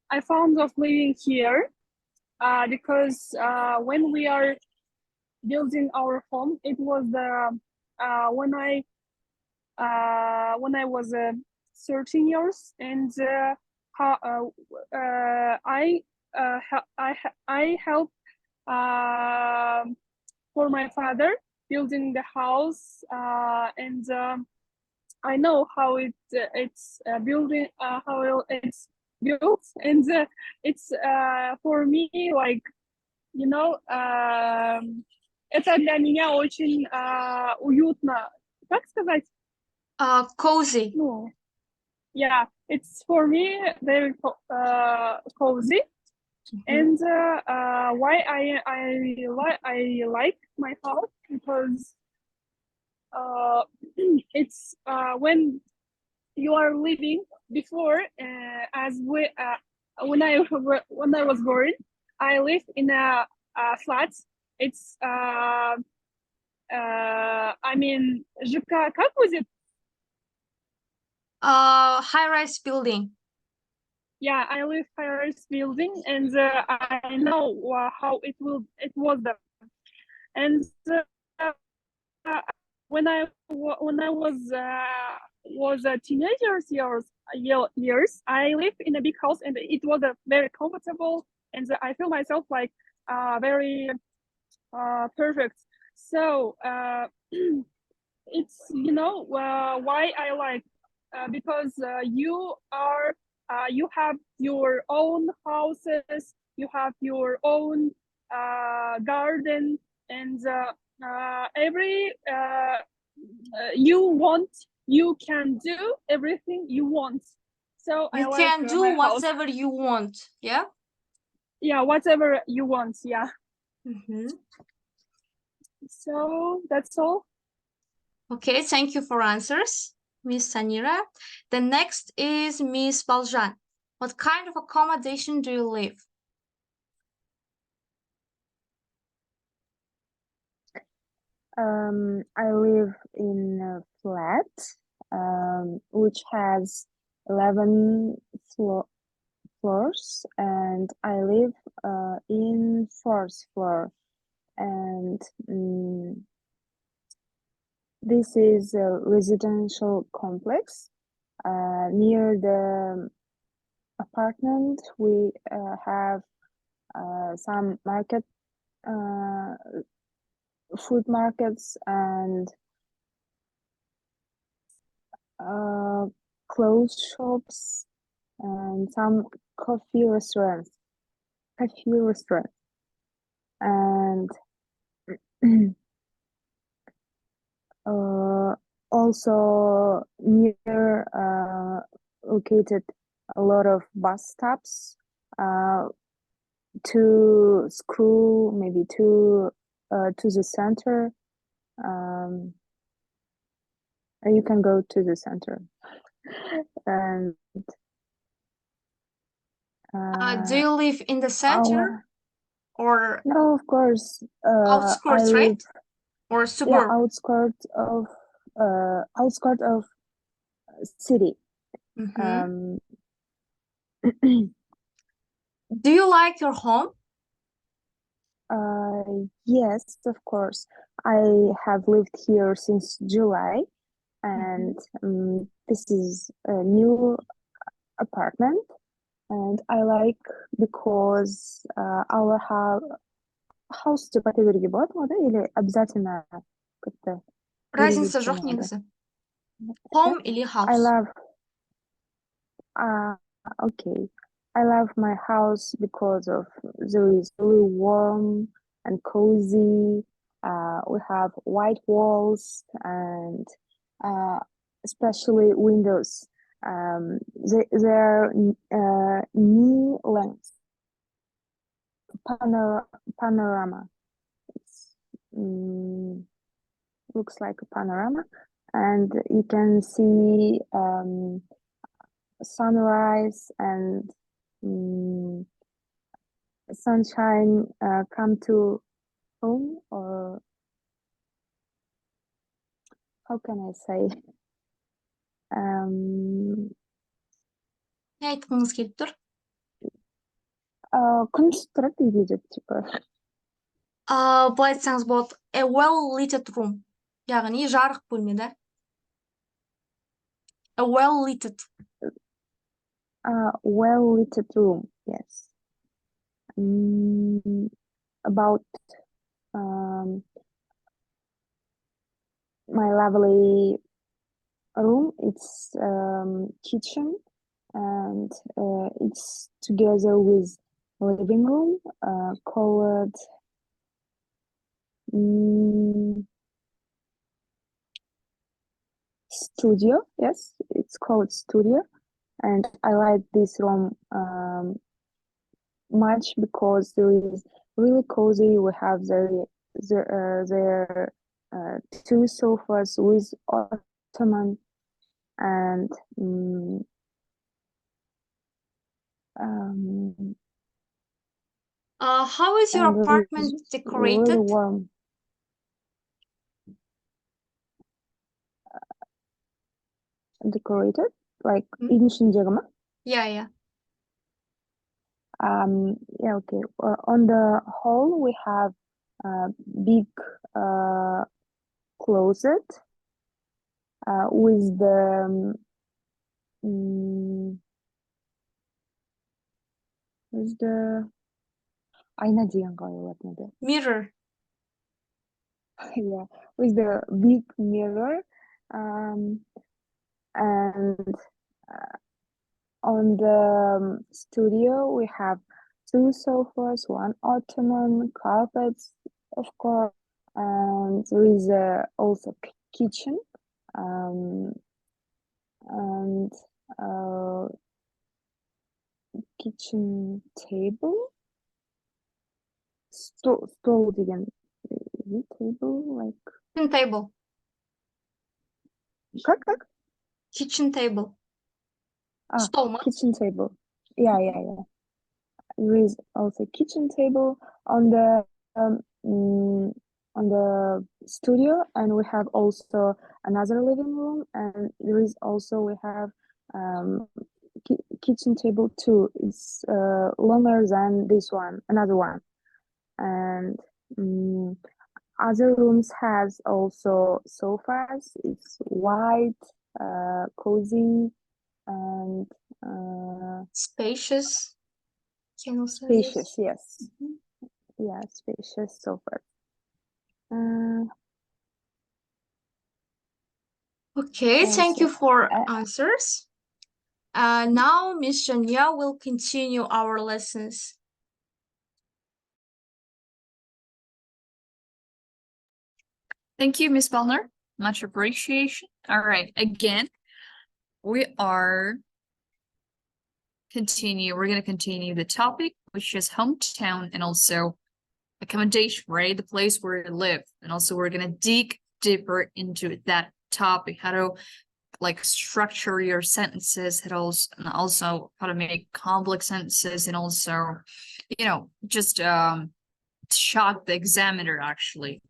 I found of living here because when we are building our home, it was when I was 13 years, and I helped for my father building the house, and I know how it's building, how it's built, and it's for me like, you know, это для меня очень уютно. Как сказать? Cozy. No. Yeah, it's for me very cozy. And why I like my house, because it's when you are living before, when I was born, I lived in a flat. It's I mean, ЖК, как будет? High-rise building. Yeah, I live high-rise building, and I know how it was there. And when I was a teenager years, I lived in a big house, and it was very comfortable, and I feel myself like very perfect. So it's why I like because you have your own houses, you have your own garden, and every you can do everything you want. So I You like can do my house. whatever you want. Yeah. Yeah, whatever you want. Yeah. Mhm. So that's all. Okay, thank you for answers, Miss Sanira. The next is Miss Baljan. What kind of accommodation do you live? I live in a flat, which has 11 floors, and I live in fourth floor. And this is a residential complex. Near the apartment, we have some food markets and clothes shops and some coffee restaurants. And also near located a lot of bus stops to school, maybe to the center. You can go to the center. And Do you live in the center or no, of course. I outskirts, right? live, Or yeah, suburb? outskirt of city. Mhm. Do you like your home? Yes, of course. I have lived here since July, and this is a new apartment, and I like because our house деп айта беруге болады ма да, или обязательно как-то Разница жоқ ережеліктен негізі. Home или I house? love okay. I love my house because of there is really warm and cozy. We have white walls and especially windows. They're knee length panorama. It's, looks like a panorama, and you can see sunrise and sunshine come to home, or how can I say? Не айтқыңыз келіп тұр? Күн түсіп тұрады үйде деп, типа. Былай айтсаңыз болады, a well-lit room. Яғни жарық бөлме, да? A well-lit. Well-lit room, yes. About my lovely room, it's kitchen, and it's together with living room called studio. Yes, it's called studio, and I like this room much because there is really cozy. We have there two sofas with ottoman, and How is your and apartment really decorated? warm. Decorated, like үйдің ішіндегі ма? Yeah. Yeah, okay. On the hall, we have a big closet with the айна деген қалай болатын еді? Mirror. yeah, with the big mirror, and on the studio we have 2 sofas, 1 ottoman, carpets, of course, and there is also kitchen, and kitchen table, stol деген, is it table like Kitchen table. как? Kitchen table. Ah, Stol mu? kitchen table. Yeah. There is also kitchen table on the studio, and we have also another living room, and there is also we have kitchen table too. It's longer than this one, another one, and other rooms has also sofas. It's white, cozy, and Spacious. Can you say this? spacious. Yes, yeah, spacious sofas. Okay, thank you Also, for answers. Now Miss Janya will continue our lessons. Thank you, Miss Bellner. Much appreciation. All right, again, we're gonna continue the topic, which is hometown and also accommodation, right? The place where you live. And also we're gonna dig deeper into that topic, how to like structure your sentences, and also how to make complex sentences, and also, you know, just shock the examiner actually.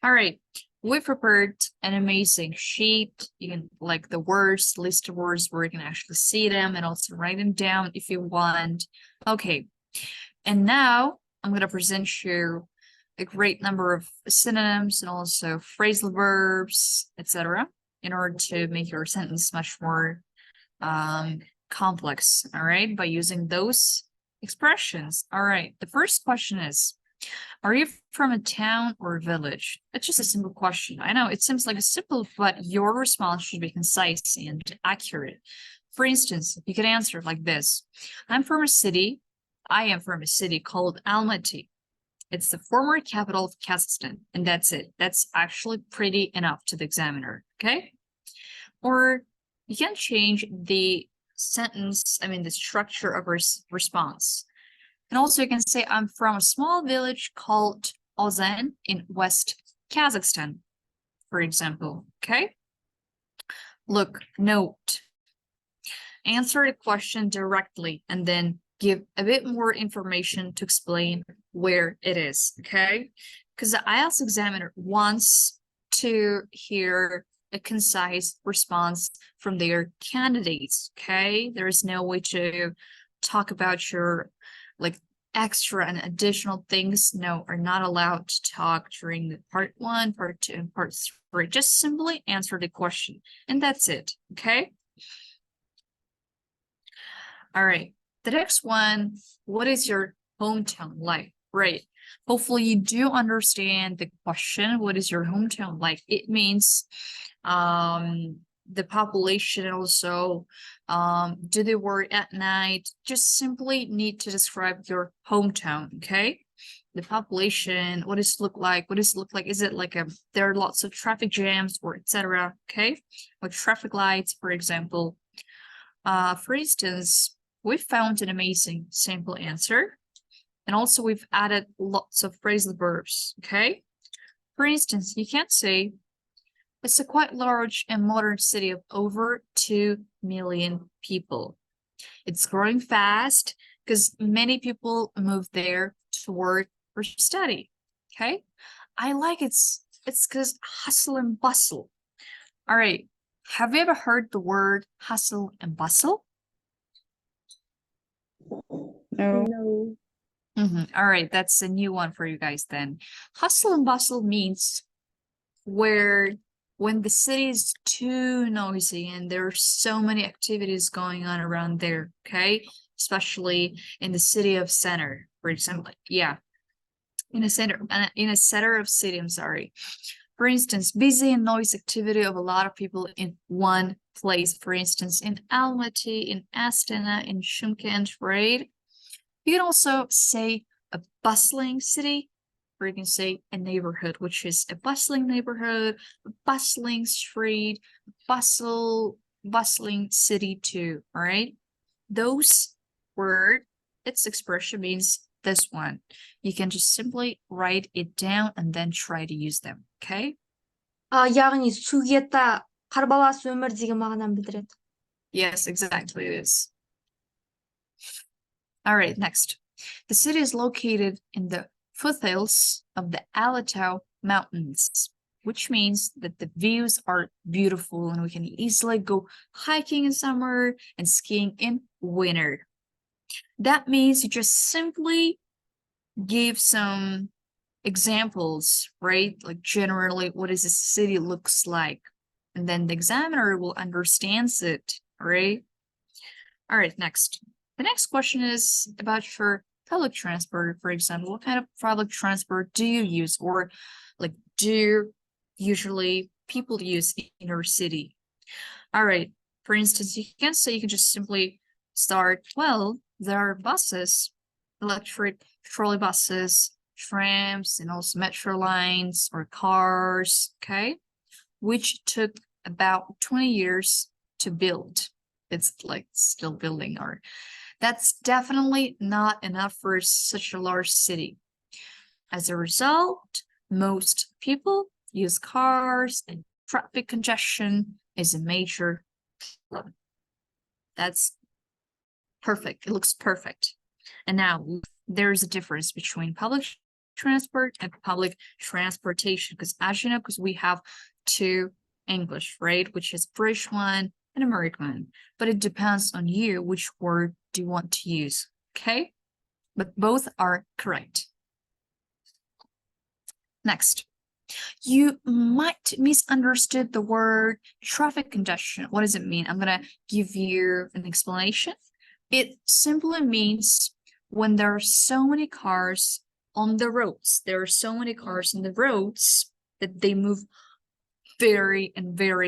All right, we prepared an amazing sheet. You can like the words, list of words where you can actually see them and also write them down if you want. Okay, and now I'm going to present you a great number of synonyms and also phrasal verbs, etc., in order to make your sentence much more complex, all right, by using those expressions. All right, the first question is, are you from a town or a village? It's just a simple question. I know it seems like a simple, but your response should be concise and accurate. For instance, you could answer like this. I am from a city called Almaty. It's the former capital of Kazakhstan, and that's it. That's actually pretty enough to the examiner, okay? Or you can change the sentence, the structure of response. And also you can say, I'm from a small village called Ozan in West Kazakhstan, for example, okay? Look, note, answer the question directly and then give a bit more information to explain where it is, okay? Because the IELTS examiner wants to hear a concise response from their candidates, okay? There is no way to talk about your like extra and additional things. No, are not allowed to talk during the part 1, part 2, and part 3. Just simply answer the question, and that's it, okay? All right, the next one, what is your hometown like? Right, hopefully you do understand the question, what is your hometown like? It means the population, also do they work at night? Just simply need to describe your hometown, okay? The population, what does it look like? What does it look like? Is it like there are lots of traffic jams or etc., okay? Or traffic lights, for example. For instance, we found an amazing sample answer, and also we've added lots of phrasal verbs, okay? For instance, you can't say, it's a quite large and modern city of over 2 million people. It's growing fast because many people move there to work or study, okay? I like it's because hustle and bustle. All right, have you ever heard the word hustle and bustle? No. All right, that's a new one for you guys then. Hustle and bustle means when the city is too noisy and there are so many activities going on around there, okay? Especially in the city of center, for example. Yeah. in a center of city, I'm sorry. For instance, busy and noise activity of a lot of people in one place. For instance, in Almaty, in Astana, in Shymkent, right? You can also say a bustling city, or you can say a neighborhood, which is a bustling neighborhood, a bustling street, bustling city too, all right? Those word, its expression means this one. You can just simply write it down and then try to use them, okay? Яғни Сугета қарбалас өмір деген мағынаны білдіреді. Yes, exactly it is. All right, next. The city is located in the foothills of the Alatau Mountains, which means that the views are beautiful and we can easily go hiking in summer and skiing in winter. That means you just simply give some examples, right? Like generally, what does a city looks like? And then the examiner will understand it, right? All right, next. The next question is about your public transport, for example. What kind of public transport do you use, or like do usually people use in your city? All right, for instance, you can just simply start, well, there are buses, electric trolley buses, trams, and also metro lines or cars, okay, which took about 20 years to build. It's like still building, or that's definitely not enough for such a large city. As a result, most people use cars, and traffic congestion is a major problem. That's perfect. It looks perfect. And now there's a difference between public transport and public transportation, because as you know, because we have two English, right, which is British one and American one, but it depends on you which word do you want to use, okay? But both are correct. Next, you might misunderstood the word traffic congestion. What does it mean? I'm gonna give you an explanation. It simply means when there are so many cars on the roads, there are so many cars on the roads that they move very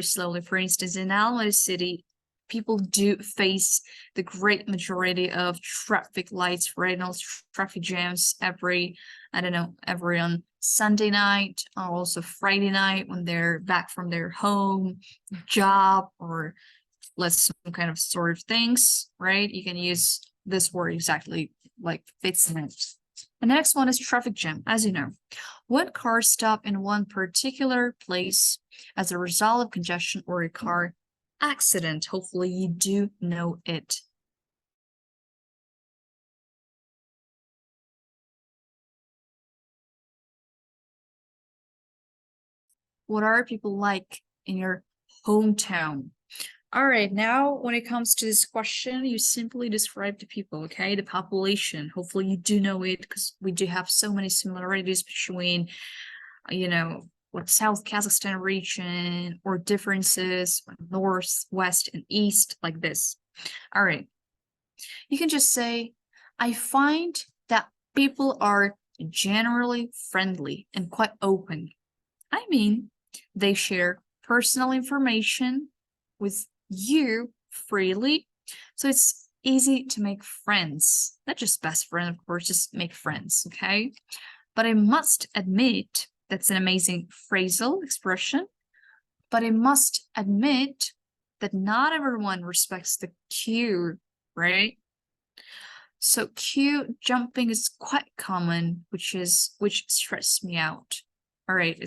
slowly. For instance, in Almaty city, people do face the great majority of traffic lights, right? And traffic jams every on Sunday night, or also Friday night when they're back from their home, job, or some kind of sort of things, right? You can use this word exactly like fits in it. The next one is traffic jam. As you know, when cars stop in one particular place as a result of congestion or a car accident. Hopefully you do know it. What are people like in your hometown? All right, now when it comes to this question, you simply describe the people, okay? The population. Hopefully you do know it, because we do have so many similarities between, you know, what South Kazakhstan region, or differences north, west, and east, like this. All right. You can just say, I find that people are generally friendly and quite open. I mean, they share personal information with you freely, so it's easy to make friends. Not just best friend, of course, just make friends, okay? But I must admit, that's an amazing phrasal expression, but I must admit that not everyone respects the queue, right? So queue jumping is quite common, which stressed me out. All right,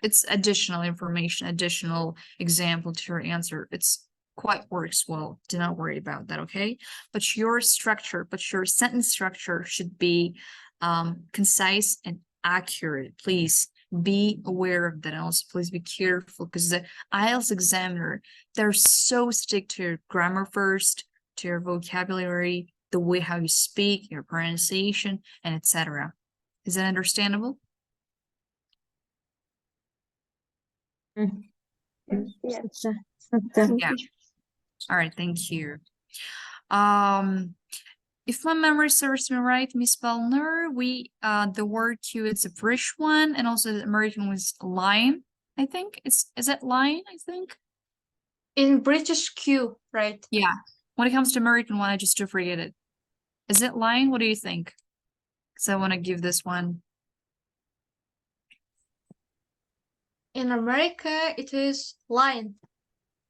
it's additional information, additional example to your answer. It's quite works well. Do not worry about that, okay? But your sentence structure should be concise and accurate. Please be aware of that. And also please be careful, because the IELTS examiner, they're so strict to your grammar first, to your vocabulary, the way how you speak, your pronunciation, and etc. Is that understandable? Yes. Yeah. All right, thank you. if my memory serves me right, Miss Bellner, the word Q is a British one, and also the American was lion, I think. Is it lion, I think? In British Q, right? Yeah. When it comes to American one, I just do forget it. Is it lion? What do you think? Because I want to give this one. In America, it is lion.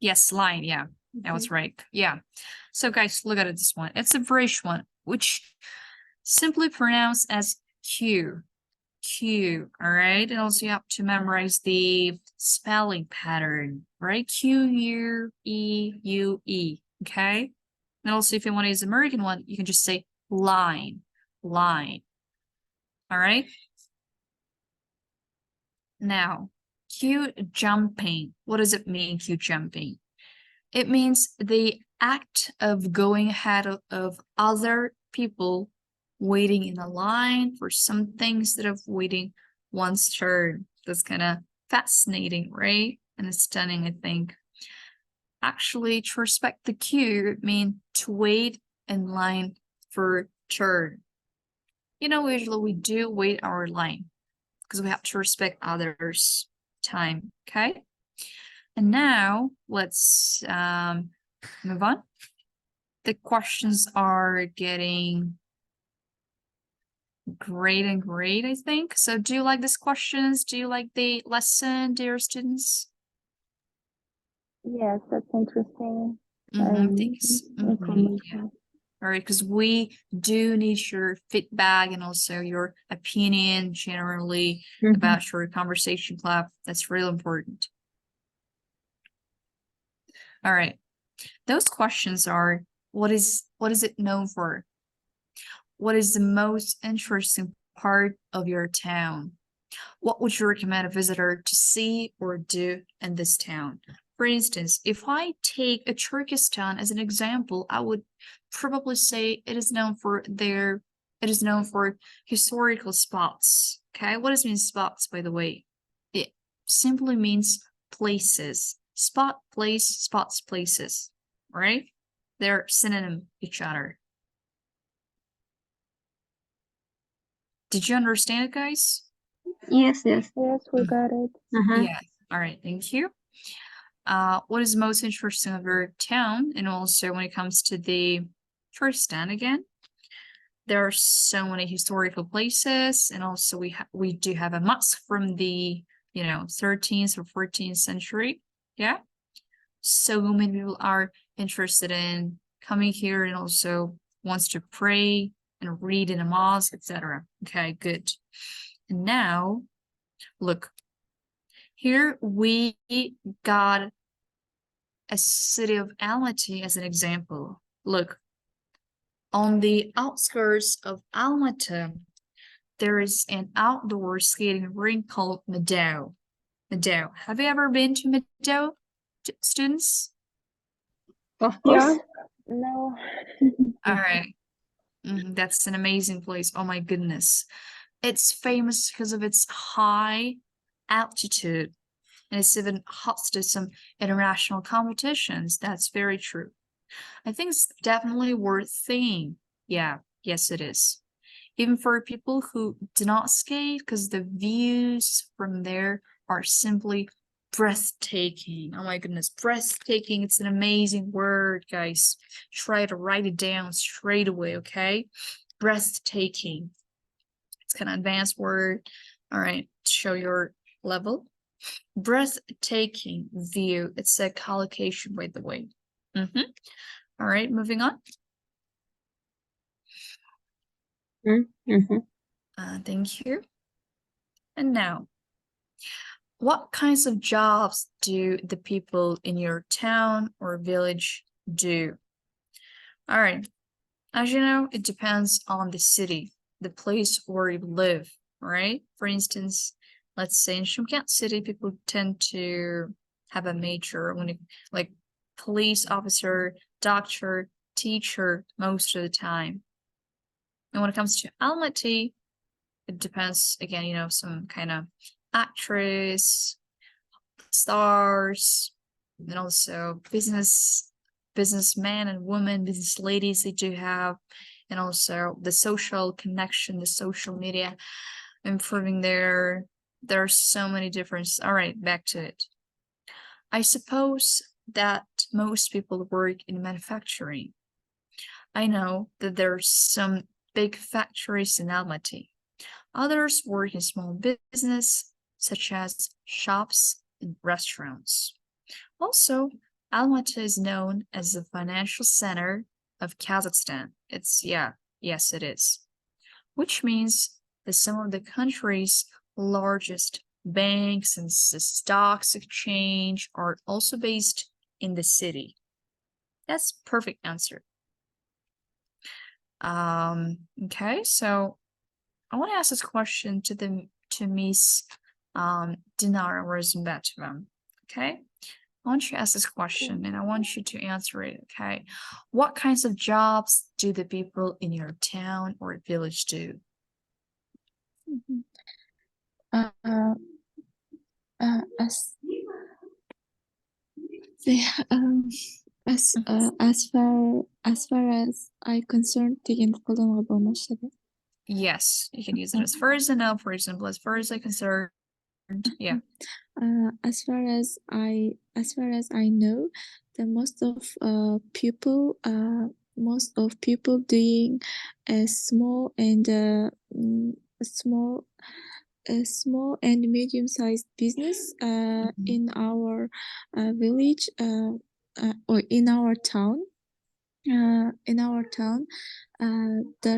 Yes, lion. Yeah, that was right. Yeah. So guys, look at this one. It's a British one, which simply pronounced as Q. Q, all right? And also you have to memorize the spelling pattern, right? Q-U-E-U-E, okay? And also if you want to use the American one, you can just say line, line, all right? Now, Q jumping. What does it mean, Q jumping? It means the act of going ahead of other people waiting in a line for something instead of waiting one's turn. That's kind of fascinating, right? And it's stunning, I think. Actually, to respect the queue, it means to wait in line for turn. You know, usually we do wait our line because we have to respect others' time, okay? And now let's move on. The questions are getting great and great, I think. So do you like these questions? Do you like the lesson, dear students? Yes, that's interesting. Thanks. Information. Yeah. All right, because we do need your feedback and also your opinion generally about your conversation club. That's really important. All right. Those questions are, what is it known for? What is the most interesting part of your town? What would you recommend a visitor to see or do in this town? For instance, if I take a Turkestan as an example, I would probably say it is known for historical spots. Okay, what does it mean spots, by the way? It simply means places. Spot, place, spots, places, right? They're synonym each other. Did you understand it, guys? Yes, yes. Yes, we got it. Yeah. All right. Thank you. What is most interesting of your town? And also when it comes to the Turkestan again, there are so many historical places, and also we do have a mosque from the 13th or 14th century. Yeah. So many people are interested in coming here and also wants to pray and read in a mosque, etc. Okay, good. And now, look, here we got a city of Almaty as an example. Look, on the outskirts of Almaty, there is an outdoor skating rink called Meadow. Meadow. Have you ever been to Meadow, students? Of course. Yeah. No. All right. That's an amazing place. Oh my goodness. It's famous because of its high altitude, and it's even hosted some international competitions. That's very true. I think it's definitely worth seeing. Yeah, yes, it is. Even for people who do not skate, because the views from there are simply breathtaking. Oh my goodness, breathtaking. It's an amazing word, guys. Try to write it down straight away, okay? Breathtaking. It's kind of advanced word. All right, show your level. Breathtaking view. It's a collocation, by the way. All right, moving on. Thank you. And now, what kinds of jobs do the people in your town or village do? All right, as you know, it depends on the city, the place where you live, right? For instance, let's say in Shumkent City, people tend to have a major like police officer, doctor, teacher most of the time. And when it comes to Almaty, it depends again, some kind of actress, stars, and also businessmen and women, business ladies they do have, and also the social connection, the social media, improving there are so many differences. All right, back to it. I suppose that most people work in manufacturing. I know that there are some big factories in Almaty. Others work in small business, such as shops and restaurants. Also, Almaty is known as the financial center of Kazakhstan. Yes, it is. Which means that some of the country's largest banks and the stocks exchange are also based in the city. That's perfect answer. Okay, so I want to ask this question to Miss Dinara Rosenbatova. Okay, I want you to ask this question and I want you to answer it. Okay, what kinds of jobs do the people in your town or village do? As they as far as I concerned деген қолдануға болмас еді. Yes, you can use it as far as I know, for example, as far as I'm concerned. Yeah. As far as I know, the most of people doing a small and medium-sized business in our village or in our town. There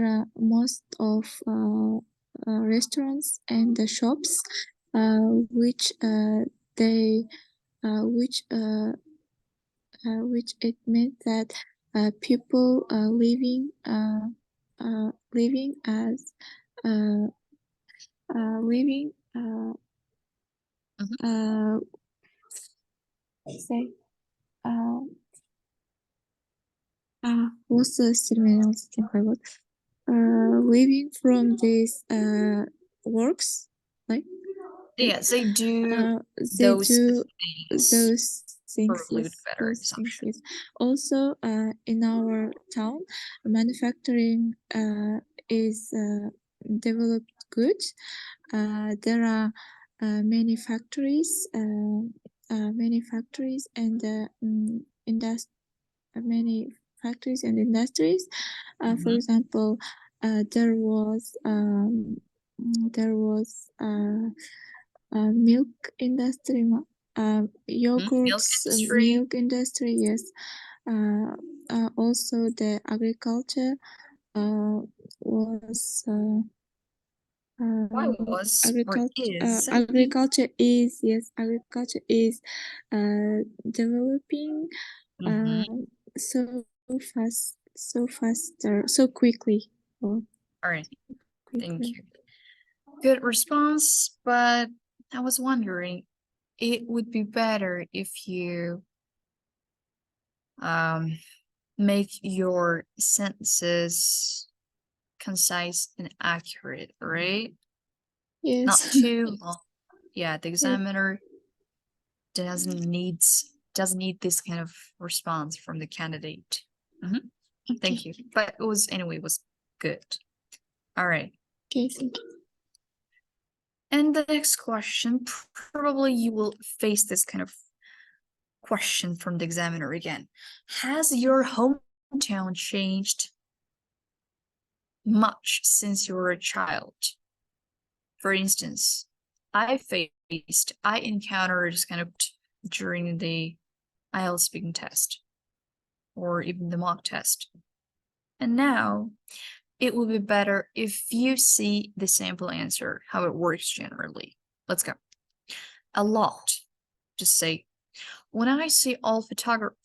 are most of restaurants and the shops which it meant that people living as say осы стермен алыстан қалай болады living from these works, like they do they those do things. those things, Probably yes, better those things, assumption. yes. Also in our town, manufacturing is developed good. There are many factories and many factories and industries. For example, there was milk industry, yogurts, milk industry, yes. Also the agriculture was agriculture is developing so quickly. All right, thank you. Good response, but I was wondering, it would be better if you make your sentences concise and accurate, right? Yes. Not too long. Yeah, the examiner doesn't need this kind of response from the candidate. Okay. Thank you. But it was good. All right. Okay, thank you. And the next question, probably you will face this kind of question from the examiner again. Has your hometown changed much since you were a child? For instance, I encountered this kind of during the IELTS speaking test or even the mock test. And now it will be better if you see the sample answer, how it works generally. Let's go. A lot. Just say, when I see all photographs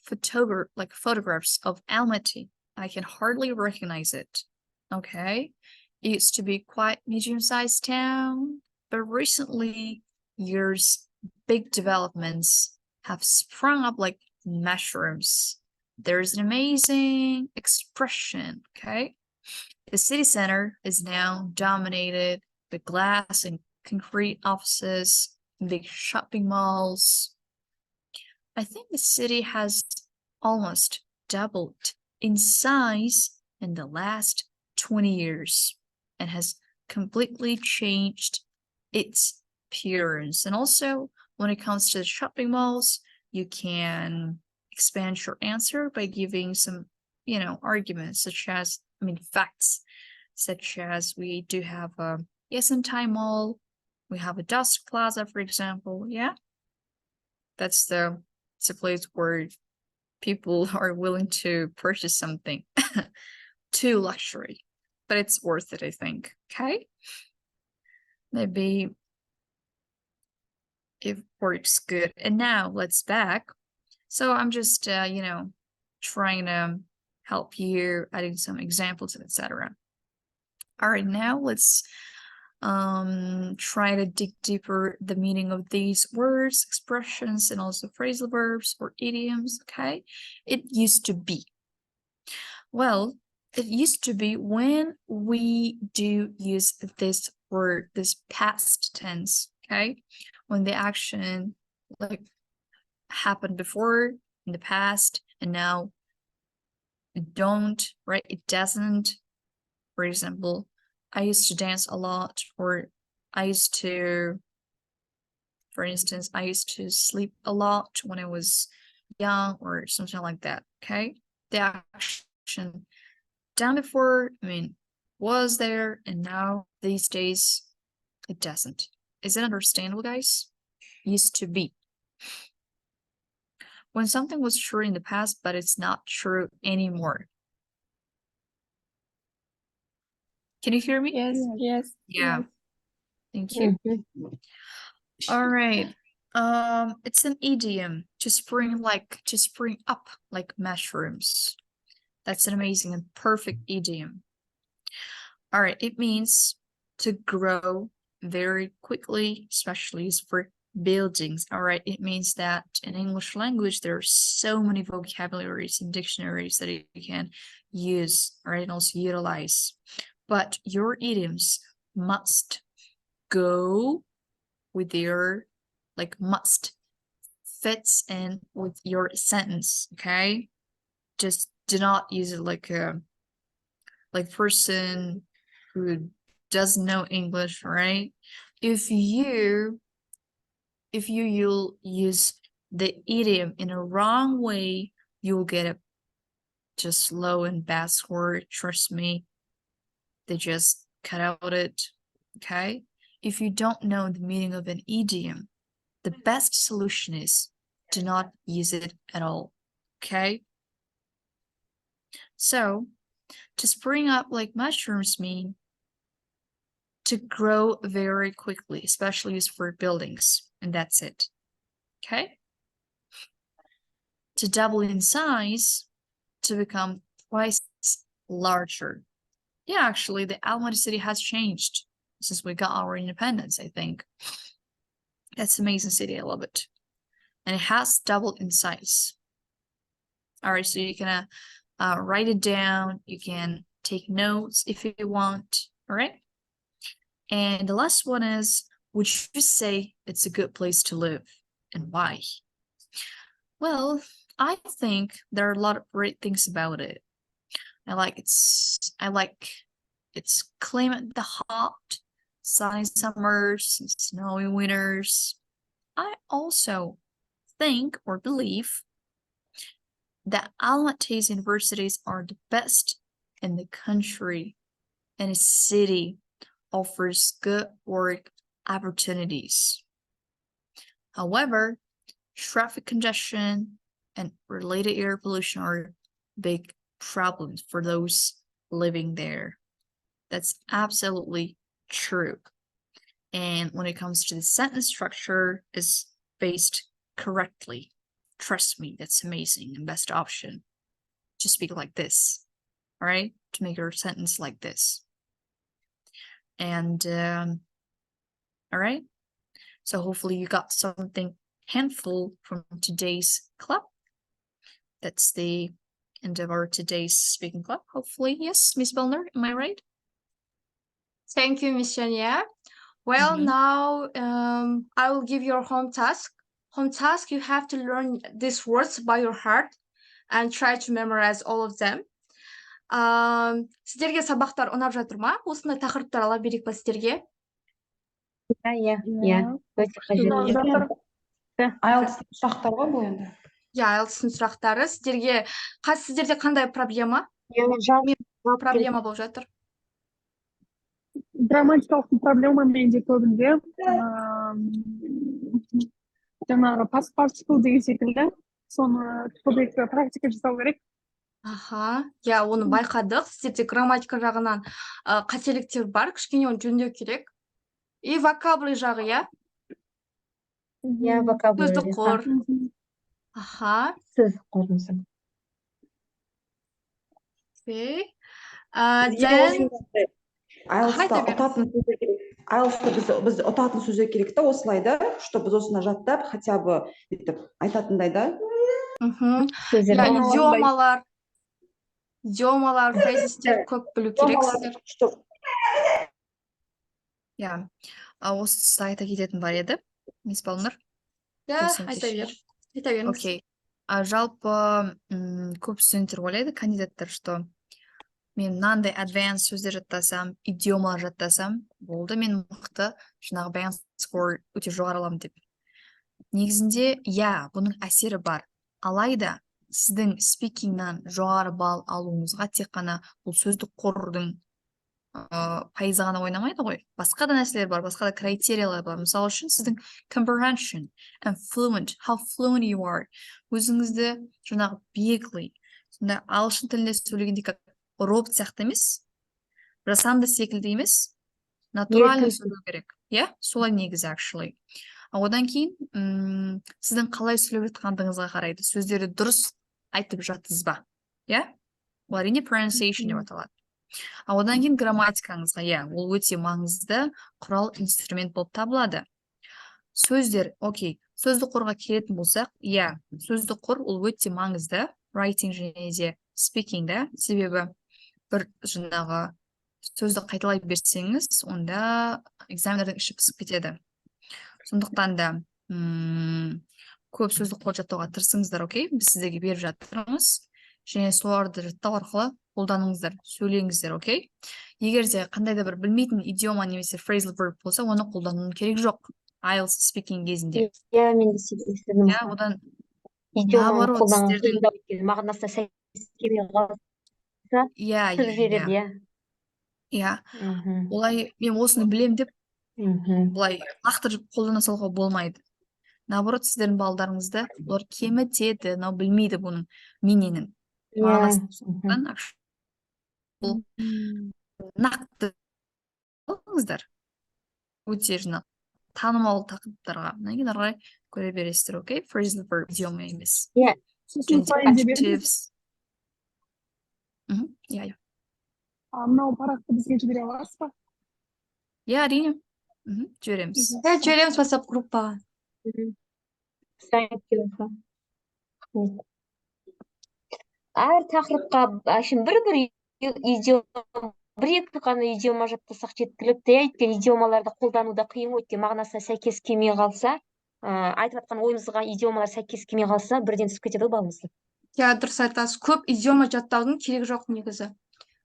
of Almaty, I can hardly recognize it. Okay. It used to be quite medium-sized town, but recently years big developments have sprung up like mushrooms. There's an amazing expression, okay? The city center is now dominated by glass and concrete offices, big shopping malls. I think the city has almost doubled in size in the last 20 years and has completely changed its appearance. And also, when it comes to shopping malls, you can expand your answer by giving some, arguments such as, facts, such as we do have a Yesentime Mall, we have a Dusk Plaza, for example. Yeah, it's a place where people are willing to purchase something too luxury, but it's worth it, I think. Okay, maybe it works good. And now let's back. So I'm just trying to help you, adding some examples, etc. All right, now let's try to dig deeper the meaning of these words, expressions, and also phrasal verbs or idioms. Okay, it used to be. Well, it used to be when we do use this word, this past tense. Okay, when the action like happened before in the past and now it don't, right? It doesn't. For example, I used to dance a lot, or I used to, for instance, I used to sleep a lot when I was young or something like that. Okay, the action done before, was there, and now these days it doesn't. Is it understandable, guys? Used to be. When something was true in the past, but it's not true anymore. Can you hear me? Yes, yes. Yeah. Yes. Thank you. All right. It's an idiom to spring up like mushrooms. That's an amazing and perfect idiom. All right, it means to grow very quickly, especially for buildings. All right, it means that in English language there are so many vocabularies and dictionaries that you can use, all right, and also utilize. But your idioms must go with your, must fits in with your sentence. Okay, just do not use it like a person who doesn't know English, right? If you'll use the idiom in a wrong way, you'll get a just low and bad score. Trust me, they just cut out it. Okay, if you don't know the meaning of an idiom, the best solution is do not use it at all. Okay, so to spring up like mushrooms mean to grow very quickly, especially used for buildings, and that's it. Okay, to double in size, to become twice larger. Yeah, actually, the Almaty city has changed since we got our independence, I think. That's an amazing city, I love it. And it has doubled in size. All right, so you can write it down, you can take notes if you want, all right? And the last one is, would you say it's a good place to live, and why? Well, I think there are a lot of great things about it. I like its climate, the hot, sunny summers, and snowy winters. I also think or believe that Almaty's universities are the best in the country, and its city offers good work opportunities. However, traffic congestion and related air pollution are big problems for those living there. That's absolutely true. And when it comes to the sentence structure, is based correctly. Trust me, that's amazing and best option. Just speak like this, all right? To make your sentence like this. And all right, so hopefully you got something handful from today's club. That's the end of our today's speaking club. Hopefully, yes, Miss Bellner, am I right? Thank you, Miss Shania. Well, now I will give you a home task. Home task, you have to learn these words by your heart and try to memorize all of them. Сіздерге сабақтар ұнап жатыр ма? Осындай тақырыптар ала берейік па сіздерге? Иә, Yeah. өте қажет. Жатыр. IELTS сұрақтар ғой бұл енді. IELTS-тың сұрақтары сіздерге, сіздерде қандай проблема? Проблема болып жатыр. Грамматикалық проблема менде көбінде жаңағы past participle деген секілді соны көбірек практика жасау керек. Аха, оны байқадық. Сіздерде грамматика жағынан қателіктер бар, кішкене оны жөндеу керек. И вокабуляр жағы, Иә, сөздік вокабуляр. қор. Аха, Сөз қорымыз. окей. IELTS-та біз ұтатын сөздер керек та осылай да, что біз осыны жаттап, хотя бы бүйтіп айтатындай да. Идиомалар, фразистер көп білу керексіздер. Осы тұста айта кететін бар еді, мисс Балнұр. Айта беріңіз. Окей. Жалпы көп студенттер ойлайды, кандидаттар, что мен мынандай advanced сөздер жаттасам, идиомалар жаттасам, болды, мен мықты, жаңағы band score өте жоғары аламын деп. Негізінде, бұның әсері бар. Алайда, сіздің спикингнан жоғары балл алуыңызға тек қана бұл сөздік қордың пайызы ғана ойнамайды ғой. Басқа да нәрселер бар, басқа да критериялар бар. Мысалы үшін, сіздің comprehension and fluent, how fluent you are. Өзіңізді жаңағы bigly, сонда ағылшын тілінде сөйлегенде как робот сияқты емес, жасанды секілді емес, натурально сөйлеу керек. Солай негізі actually. Одан кейін сіздің қалай сөйлеп жатқандығыңызға қарайды. Сөздерді дұрыс айтып жатсыз ба? Бұл әрине pronunciation деп аталады. Одан кейін грамматикаңызға, ол өте маңызды құрал, инструмент болып табылады. Сөздер, окей, сөздік қорға келетін болсақ, сөздік қор ол өте маңызды, writing және де speaking-да, себебі бір жаңағы сөзді қайталай берсеңіз, онда экзамендердің іші пысып кетеді. Сондықтан да көп сөздік қор жаттауға тырысыңыздар, окей? Біз сіздерге беріп жатырмыз, және соларды жаттау арқылы қолданыңыздар, сөйлеңіздер, окей? Егер де қандай да бір білмейтін идиома немесе phrasal verb болса, оны қолдануың керек жоқ. IELTS speaking кезінде. Мен де естідім. Одан идиоманы қолданған қиындау екен, мағынасына сәйкес келмей қалса, тіл береді, олай мен осыны білем деп бұлай лақтырып қолдана салуға болмайды. Наоборот, сіздердің балдарыңызды олар кемітеді, но білмейді бұның мененің мағынасын. Бұл нақты алыңыздар. Өте танымал тақырыптарға. Одан кейін ары қарай көре бересіздер, окей? Phrasal verb идиома емес. Мынау парақты бізге жібере аласыз ба? Әрине. Жібереміз. Жібереміз WhatsApp группаға. Әр тақырыпқа бір идиома, бір-екі қана идиома жаттасақ жеткілікті. Өйткені идиомаларды қолдануда қиын, өйткені мағынасына сәйкес келмей қалса, айтып жатқан ойымызға идиомалар сәйкес келмей қалса, бірден түсіп кетеді балымызды. Дұрыс айтасыз. Көп идиома жаттаудың керек жоқ негізі.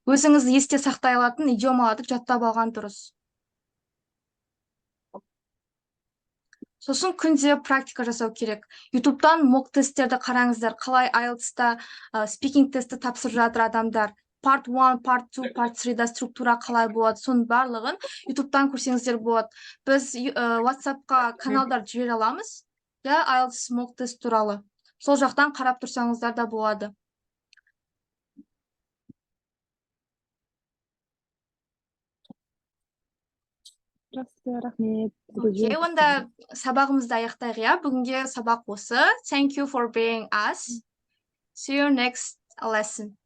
Өзіңізді есте сақтай алатын идиомаларды жаттап алған дұрыс. Сосын күнде практика жасау керек. YouTube-тан мок тесттерді қараңыздар, қалай IELTS-та speaking тестті тапсырып жатыр адамдар. Part 1, Part 2, Part 3-да структура қалай болады, соның барлығын YouTube-тан көрсеңіздер болады. Біз WhatsApp-қа каналдар жібере аламыз, IELTS мок тест туралы. Сол жақтан қарап тұрсаңыздар да болады. Рахмет. Онда сабағымызды аяқтайық, бүгінге сабақ осы. Thank you for being us. See you next lesson.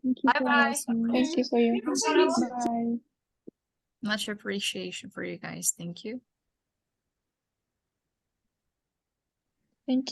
Bye-bye. Thank you for you. Bye. Much appreciation for you guys. Thank you. Thank you.